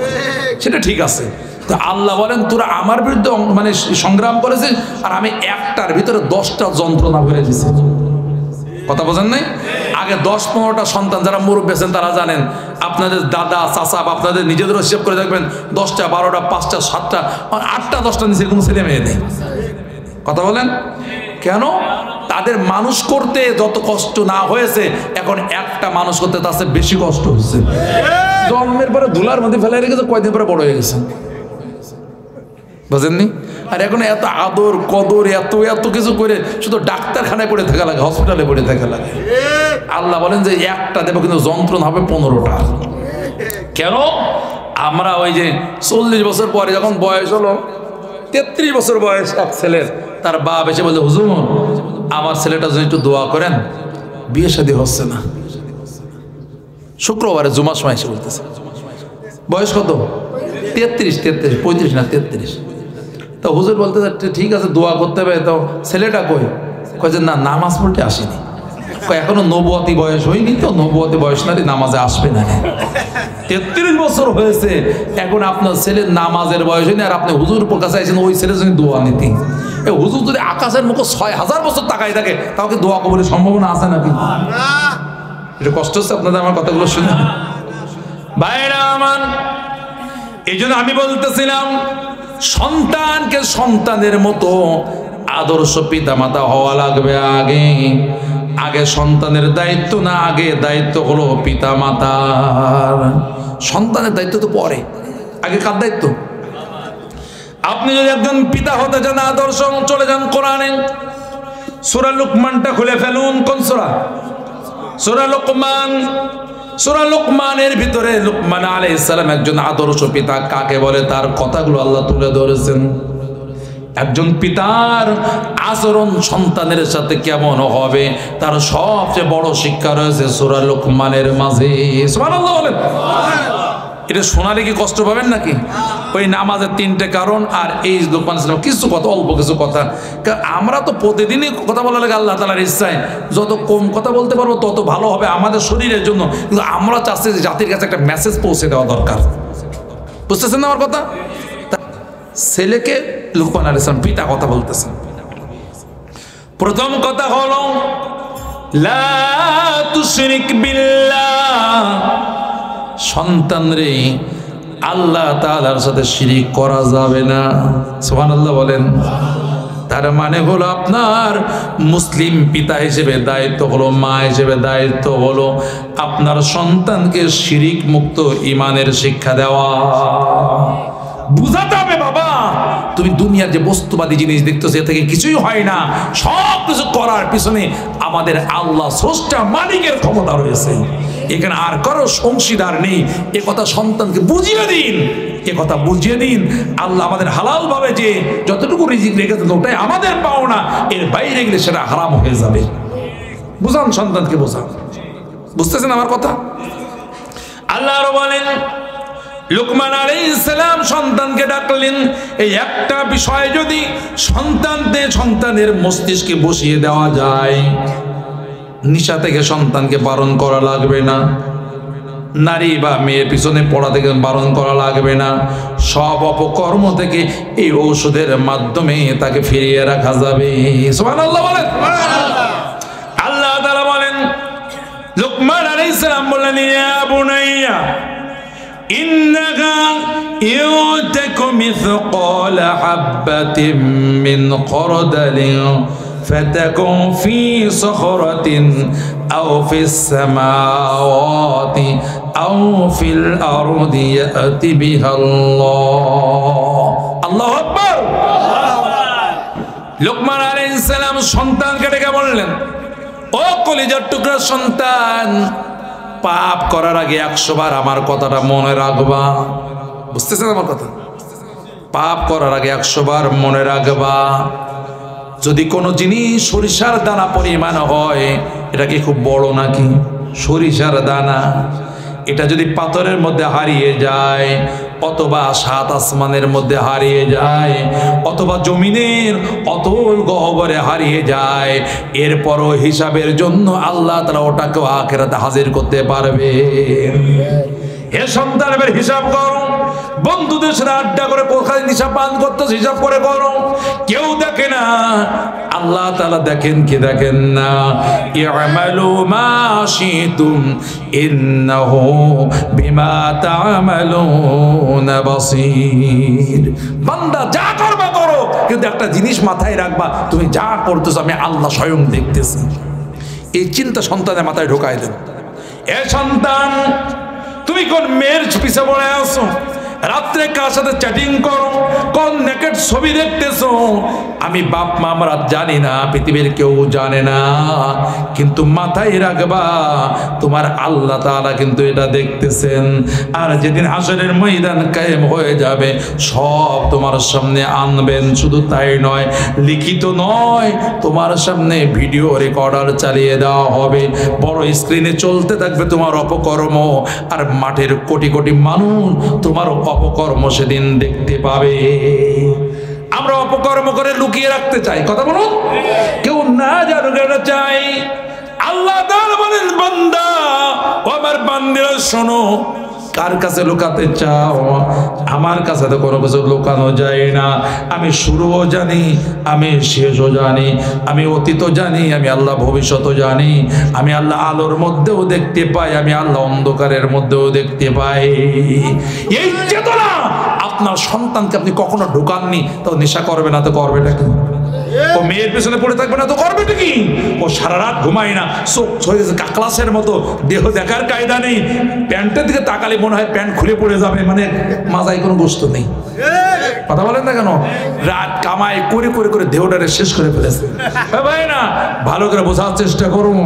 সেটা ঠিক আছে। তো আল্লাহ বলেন তোরা আমার বিরুদ্ধে মানে সংগ্রাম করেছিস, আর আমি একটার ভিতরে 10টা যন্ত্রণা ভরে দিছি। কথা বোঝেন নাই? আগে 10-15টা সন্তান, যারা মুরব্বী আছেন তারা জানেন, আপনাদের দাদা চাচা বা আপনাদের নিজেদেরও হিসেব করে দেখবেন, 10টা 12টা 5টা 7টা 8টা 10টা নিচে কোনো ছেলে মেয়ে নেই। কথা বলেন কেন? তাদের মানুষ করতে যত কষ্ট না হয়েছে, এখন একটা মানুষ করতে তার চেয়ে বেশি কষ্ট হচ্ছে। জন্মের পরে ধুলার মধ্যে ফেলে রেখেছে, কয়দিন পরে বড় হয়ে গেছে, বুঝেননি? আর এখন এত আদর কদর এত এত কিছু করে শুধু ডাক্তারখানায় পড়ে থাকা লাগে, হসপিটালে পড়ে থাকা লাগে। আল্লাহ বলেন যে একটা দেবো, কিন্তু যন্ত্রণা হবে 15টা। কেন? আমরা ওই যে 40 বছর পরে যখন বয়স হলো, 33 বছর বয়স এক ছেলের, তার বাপ এসে বলছে হুজুর আমার ছেলেটা যদি একটু দোয়া করেন, বিয়ে শাদী হচ্ছে না। শুক্রবারে জুমার সময় এসে বলতেছে। বয়স কত? 33, 35 না 33। তো হুজুর বলতে ঠিক আছে দোয়া করতে হবে। তো ছেলেটা কই? কয় যে না, নামাজ পড়তে আসেনি। এখনো নবুয়তি বয়স হয়নি, তো নবুয়তি বয়স না, নামাজে আসবে না। 33 বছর হয়েছে, এখন আপনার ছেলের নামাজের বয়স হয়নি, আর আপনি হুজুর কাছে আছেন ওই ছেলের জন্য দোয়া নিতে। হুজুর যদি আকাশের মুখে 6000 বছর তাকাই থাকে, তাহলে দোয়া কবুলের সম্ভাবনা আছে নাকি? এটা কষ্ট হচ্ছে আপনাদের আমার কথাগুলো শুনে? ভাইরা আমার, এই জন্য আমি বলতেছিলাম সন্তানকে সন্তানের মতো আদর্শ পিতা মাতা হওয়া লাগবে। আগে সন্তানের দায়িত্ব না, আগে দায়িত্ব হলো পিতা মাতার। সন্তানের দায়িত্ব তো পরে, আগে কার দায়িত্ব? আপনি যদি একজন পিতা হতে চান আদর্শ, চলে যান কোরআনে, সূরা লুকমানটা খুলে ফেলুন। কোন সূরা? সূরা লুকমান। সূরা লুকমানের ভিতরে লুকমান আলাইহিস সালাম একজন আদর্শ পিতা কাকে বলে তার কথাগুলো আল্লাহ তুলে ধরেছেন। একজন পিতার আচরণ সন্তানের সাথে কেমন হবে তার সবচেয়ে বড় শিক্ষা রয়েছে সূরা লুকমানের মাঝে। সুবহানাল্লাহ বলেন। এটা শোনালে কি কষ্ট পাবেন নাকি? ওই নামাজের 3টে কারণ, আর এই লুকমান কিছু কথা, অল্প কিছু কথা। কারণ আমরা তো প্রতিদিনই কথা বলা লাগে আল্লাহ তাআলার ইচ্ছায়, যত কম কথা বলতে পারবো তত ভালো হবে আমাদের শরীরের জন্য। কিন্তু আমরা চাচ্ছি যে জাতির কাছে একটা মেসেজ পৌঁছে দেওয়া দরকার। বুঝতেছেন না আমার কথা? ছেলেকে লুকমান আলাইহিস সালাম পিতা কথা বলতেছেন। প্রথম কথা হলো লা তুশরিক বিল্লাহ। সন্তান রে, আল্লাহ তাআলার সাথে শিরিক করা যাবে না। সুবহানাল্লাহ বলেন। তার মানে হলো আপনার মুসলিম পিতা হিসেবে দায়িত্ব হলো, মা হিসেবে দায়িত্ব হলো আপনার সন্তানকে শিরিক মুক্ত ইমানের শিক্ষা দেওয়া। বুঝাতে হবে বাবা, তুমি দুনিয়ার যে বস্তুবাদী জিনিস দেখতেছো এ থেকে কিছুই হয় না, সব কিছু করার পিছনে আমাদের আল্লাহ স্রষ্টা মালিকের ক্ষমতা রয়েছে, এখানে আর কারো অংশীদার নেই। এ কথা সন্তানকে বুঝিয়ে দিন, এ কথা বুঝিয়ে দিন। আল্লাহ আমাদের হালাল ভাবে যে যতটুকু রিজিক রেখেছেন ওটাই আমাদের পাওনা, এর বাইরে গেলে সেটা হারাম হয়ে যাবে। বুঝান সন্তানকে, বোঝান। বুঝতেছেন আমার কথা? আল্লাহ আরো বলেন, লুকমান আলাইহিস সালাম সন্তানকে ডাকলেন, এই একটা বিষয় যদি সন্তানের মস্তিষ্কে বসিয়ে দেওয়া যায়, নিশা থেকে সন্তানকে বারণ করা লাগবে না, নারী বা মেয়ের পিছনে পড়া থেকে বারণ করা লাগবে না, সব অপকর্ম থেকে এই ঔষধের মাধ্যমে তাকে ফিরিয়ে রাখা যাবে। সুবহানাল্লাহ বলেন। আল্লাহ তাআলা বলেন, লুকমান আলাইহিস সালাম বললেন, ইয়া বুনাইয়া ইন্নাকা ইউতাকু মিসকালা হাববাতিন মিন খরদালিন فتكن في صخرة أو في السماوات أو في الأرض يأتي بها الله الله أكبر লুকমান আলাইহিস সালাম সন্তানকে ডেকে বললেন, ও কলিজার টুকরা সন্তান, পাপ করার আগে 100 বার আমার কথাটা মনে রাখবা। বুঝতেছেন আমার কথা? পাপ করার আগে 100 বার মনে রাখবা। যদি কোনো জিনিস সরিষার দানা পরিমাণ হয়, এটা কি খুব বড় নাকি? সরিষার দানা, এটা যদি পাথরের মধ্যে হারিয়ে যায়, অথবা 7 আসমানের মধ্যে হারিয়ে যায়, অথবা জমিনের অতল গহ্বরে হারিয়ে যায়, এরপরও হিসাবের জন্য আল্লাহ তাআলা ওটাকে আখিরাতে হাজির করতে পারবে। হে সন্তান, এবার হিসাব করো। বন্ধুদের সাথে আড্ডা করে কোথায় নিশা পান করতে হিসাব করে করো, কেউ দেখে না, আল্লাহ তাআলা দেখেন কি দেখেন না? ইআমালু মা শিতুম ইন্নাহু বিমা তা'মালুনা বাসীর। বান্দা যা করবা করো, কিন্তু একটা জিনিস মাথায় রাখবা, তুমি যা করতেছো আমি আল্লাহ স্বয়ং দেখতেছি। এই চিন্তা সন্তানের মাথায় ঢোকায় দেন। এ সন্তান, তুমি কোন মেয়ের পিছে পড়ে আসো, রাত্রে কার সাথে চ্যাটিং করো, কোন নেকেট ছবি দেখতেছো, আমি বাপ মা আমরা জানি না, পৃথিবীর কেউ জানে না, কিন্তু মাথায় রাখবা তোমার আল্লাহ তাআলা কিন্তু এটা দেখতেছেন। আর যেদিন হাসরের ময়দান কায়েম হয়ে যাবে, সব তোমার সামনে আনবেন। শুধু তাই নয়, লিখিত নয়, তোমার সামনে ভিডিও রেকর্ডার চালিয়ে দেওয়া হবে, বড় স্ক্রিনে চলতে থাকবে তোমার অপকর্ম, আর মাঠের কোটি কোটি মানুষ তোমার অপকর্ম সেদিন দেখতে পাবে। আমরা অপকর্ম করে লুকিয়ে রাখতে চাই, কথা বলুন, কেউ না জানুক এটা চাই। আল্লাহ তাআলা বলেন, বান্দা ও আমার বান্দিরা শোনো, কার কাছে লুকাতে চাও? আমার কাছে তো কোনো কিছু লুকানো যায় না। আমি শুরুও জানি, আমি শেষও জানি, আমি অতীতও জানি, আমি আল্লাহ ভবিষ্যৎও জানি, আমি আল্লাহ আলোর মধ্যেও দেখতে পাই, আমি আল্লাহ অন্ধকারের মধ্যেও দেখতে পাই। এই চেতনা আপনার সন্তানকে আপনি কখনো ঢোকাননি, তো নেশা করবে না তো করবেটা কি? ও মেয়ের পেছনে পড়ে থাকবে না তো করবেটা কি? ও সারা রাত ঘুমায় না, চোখ হয়ে গেছে কাকলাসের মতো, দেহ দেখার কায়দা নেই, প্যান্টের দিকে তাকালে মনে হয় প্যান্ট খুলে পড়ে যাবে, মানে মাজায় কোনো গোস্ত নেই। কথা বলেন না কেন? রাত কামাই করে করে করে দেহটারে শেষ করে ফেলেছে। ভাই না, ভালো করে বোঝার চেষ্টা করুন,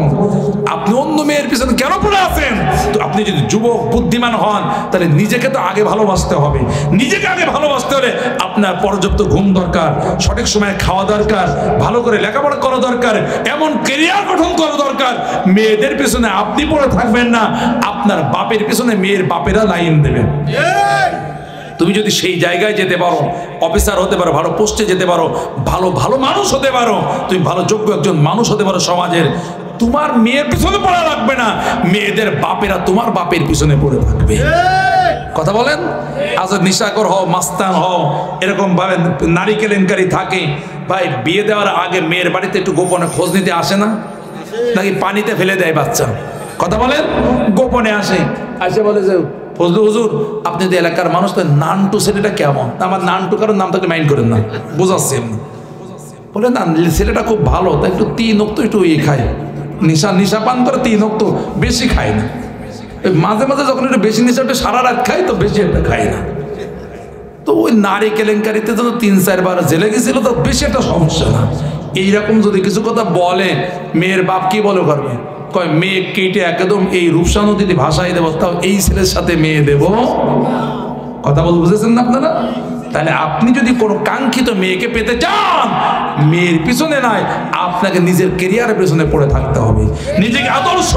আপনি অন্য মেয়ের পিছনে কেন পড়ে আছেন? তো আপনি যদি যুবক বুদ্ধিমান হন, তাহলে নিজেকে তো আগে ভালোবাসতে হবে। নিজেকে আগে ভালোবাসতে হলে আপনার পর্যাপ্ত ঘুম দরকার, সঠিক সময়ে খাওয়া দরকার, ভালো করে লেখাপড়া করা দরকার, এমন ক্যারিয়ার গঠন করা দরকার। মেয়েদের পিছনে আপনি পড়ে থাকবেন না, আপনার বাপের পিছনে মেয়ের বাপেরা লাইন দেবেন। তুমি যদি সেই জায়গায় যেতে পারো, অফিসার হতে পারো, ভালো পোস্টে যেতে পারো, ভালো ভালো মানুষ হতে পারো, তুমি ভালো যোগ্য একজন মানুষ হতে পারো সমাজের, তোমার মেয়ের পিছনে পড়া লাগবে না, মেয়েদের বাপেরা তোমার বাপের পিছনে পড়ে থাকবে। কথা বলেন? আজ নিশাকর হও, মাস্তান হও, এরকম ভাবে নারী কেলেঙ্কারি থাকে, ভাই বিয়ে দেওয়ার আগে মেয়ের বাড়িতে একটু গোপনে খোঁজ নিতে আসে না? নাকি পানিতে ফেলে দেয় বাচ্চা? কথা বলেন, গোপনে আসে, আসে বলে যে ফজলু হুজুর আপনি যদি এলাকার মানুষ তো নান্টু ছেলেটা কেমন? আমার নান্টু কারণ নাম তাকে মাইন্ড করেন না, বোঝাচ্ছি এমনি। বলে না ছেলেটা খুব ভালো, তা একটু 3 ওয়াক্ত একটু খায়, নিশা পান করে 3 ওয়াক্ত, বেশি খায় না। মাঝে মাঝে যখন একটু বেশি নিশা একটু সারা রাত খায়, তো বেশি একটা খায় না। তো ওই নারী কেলেঙ্কারিতে তো 3-4 বার জেলে গেছিল, তো বেশি একটা সমস্যা না। এইরকম যদি কিছু কথা বলে, মেয়ের বাপ কি বলে করবে? কয় মেয়ে কেটে একদম এই রূপসা নদীতে ভাসাই দেবো, তাও এই ছেলের সাথে মেয়ে দেব। কথা বল, বুঝেছেন না আপনারা? তাহলে আপনি যদি কোনো কাঙ্ক্ষিত মেয়েকে পেতে চান, মেয়ের পিছনে নয়, আপনাকে নিজের কেরিয়ারের পিছনে পড়ে থাকতে হবে। নিজেকে আদর্শ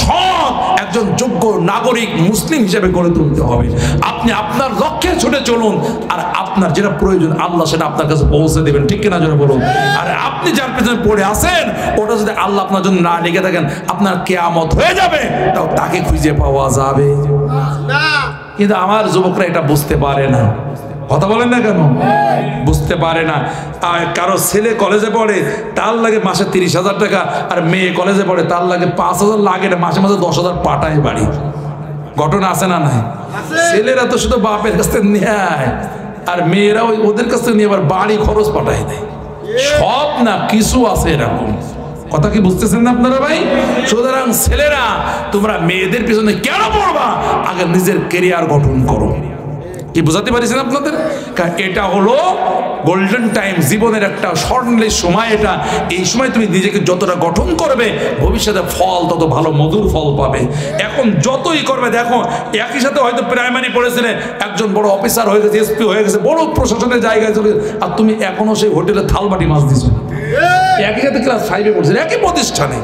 সৎ একজন যোগ্য নাগরিক মুসলিম হিসেবে গড়ে তুলতে হবে। আপনি আপনার লক্ষ্যে ছুটে চলুন, আর আপনার যেটা প্রয়োজন আল্লাহ সেটা আপনার কাছে পৌঁছে দেবেন, ঠিক কিনা জোরে বলুন। আর আপনি যার পিছনে পড়ে আছেন, ওটা যদি আল্লাহ আপনার জন্য না লিখে থাকেন, আপনার কিয়ামত হয়ে যাবে, তাও তাকে খুঁজে পাওয়া যাবে না। কিন্তু আমার যুবকরা এটা বুঝতে পারে না। কথা বলেন না কেন? বুঝতে পারে না। আর কারো ছেলে কলেজে পড়ে, তার লাগে মাসে 30,000 টাকা, আর মেয়ে কলেজে পড়ে তার লাগে 5,000 লাগে না, মাসে মাসে 10,000 পাঠায় বাড়ি। ঘটনা আছে না নাই? ছেলেরা তো শুধু বাপের কাছ থেকে নেয়, আর মেয়েরা ওদের কাছ থেকে নিয়ে আবার বাড়ি খরচ পাঠায় দেয়। সব না, কিছু আছে এরকম। কথা কি বুঝতেছেন না আপনারা ভাই? সুতরাং ছেলেরা, তোমরা মেয়েদের পিছনে কেন পড়বা? আগে নিজের কেরিয়ার গঠন করো। কি বুঝাতে পারছেন আপনাদের? কারণ এটা হলো গোল্ডেন টাইম, জীবনের একটা স্বর্ণের সময় এটা। এই সময় তুমি নিজেকে যতটা গঠন করবে, ভবিষ্যতে ফল তত ভালো মধুর ফল পাবে। এখন যতই করবে, দেখো একই সাথে হয়তো প্রাইমারি পড়েছিলে, একজন বড় অফিসার হয়ে গেছে, এসপি হয়ে গেছে, বড় প্রশাসনের জায়গায় চলে, আর তুমি এখনো সেই হোটেলে থালবাটি মাছ দিছো। একই সাথে ক্লাস 5-এ পড়ছিলে, একই প্রতিষ্ঠানে।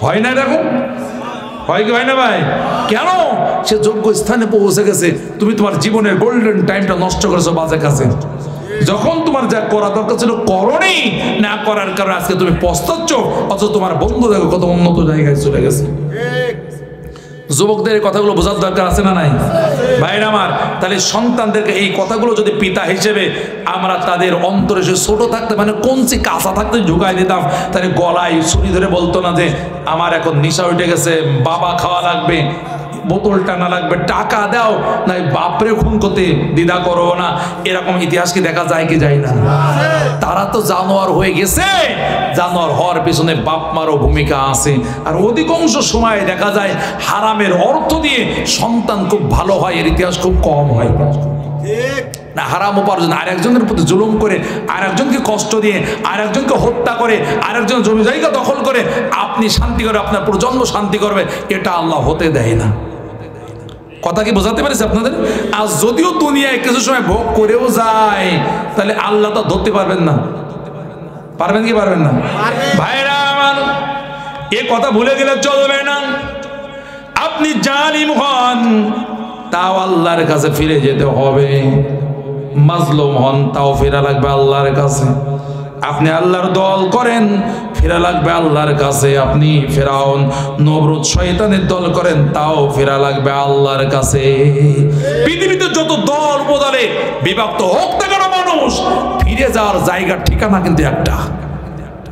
হয় না এরকম? হয় কি হয় না ভাই? কেন? সে যোগ্য স্থানে পৌঁছে গেছে, তুমি তোমার জীবনের গোল্ডেন টাইমটা নষ্ট করেছো বাজে কাছে। যখন তোমার যা করা দরকার ছিল করোনি, না করার কারণে আজকে তুমি পস্তাচ্ছ, অথচ তোমার বন্ধু দেখো কত উন্নত জায়গায় চলে গেছে। যুবকদের কথাগুলো বোঝার দরকার আছে না নাই ভাইরা আমার? তাহলে সন্তানদেরকে এই কথাগুলো যদি পিতা হিসেবে আমরা তাদের অন্তরে সে ছোট থাকতে, মানে কঞ্চি কাঁচা থাকতে ঢুকাই দিতাম, তাহলে গলায় ছুরি ধরে বলতো না যে আমার এখন নেশা উঠে গেছে, বাবা খাওয়া লাগবে, বোতল টানা লাগবে, টাকা দাও, না বাপরে খুন করতে দ্বিধা করো না। এরকম ইতিহাস কি দেখা যায় কি যায় না? তারা তো জানোয়ার হয়ে গেছে, জানোয়ার হওয়ার পিছনে বাপ মারও ভূমিকা আছে। আর অধিকাংশ সময় দেখা যায় হারামের অর্থ দিয়ে সন্তান খুব ভালো হয়, এর ইতিহাস খুব কম হয়। না, হারাম উপার্জন, আর একজনের প্রতি জুলুম করে, আর একজনকে কষ্ট দিয়ে, আর একজনকে হত্যা করে, আর একজন জমি জায়গা দখল করে আপনি শান্তি করে আপনার প্রজন্ম শান্তি করবে, এটা আল্লাহ হতে দেয় না। কথা কি বোঝাতে পেরেছি আপনাদের? আর যদিও দুনিয়ায় কিছু সময় ভোগ করেও যায়, তাহলে আল্লাহ তো ধরতে পারবেন না। পারবেন কি পারবেন না? ভাইরা আমার, এ কথা ভুলে গেলে চলবে না। আপনি জালিম হন, তাও আল্লাহর কাছে ফিরে যেতে হবে। মাজলুম হন, তাও ফিরা লাগবে আল্লাহর কাছে। আপনি আল্লাহর দল করেন, ফিরা লাগবে আল্লাহর কাছে। আপনি ফেরাউন নমরুদ শয়তানের দল করেন, তাও ফিরা লাগবে আল্লাহর কাছে। পৃথিবীতে যত দল উপদলে বিভক্ত হোক না কেন মানুষ, ফিরে যাওয়ার জায়গার ঠিকানা কিন্তু একটা।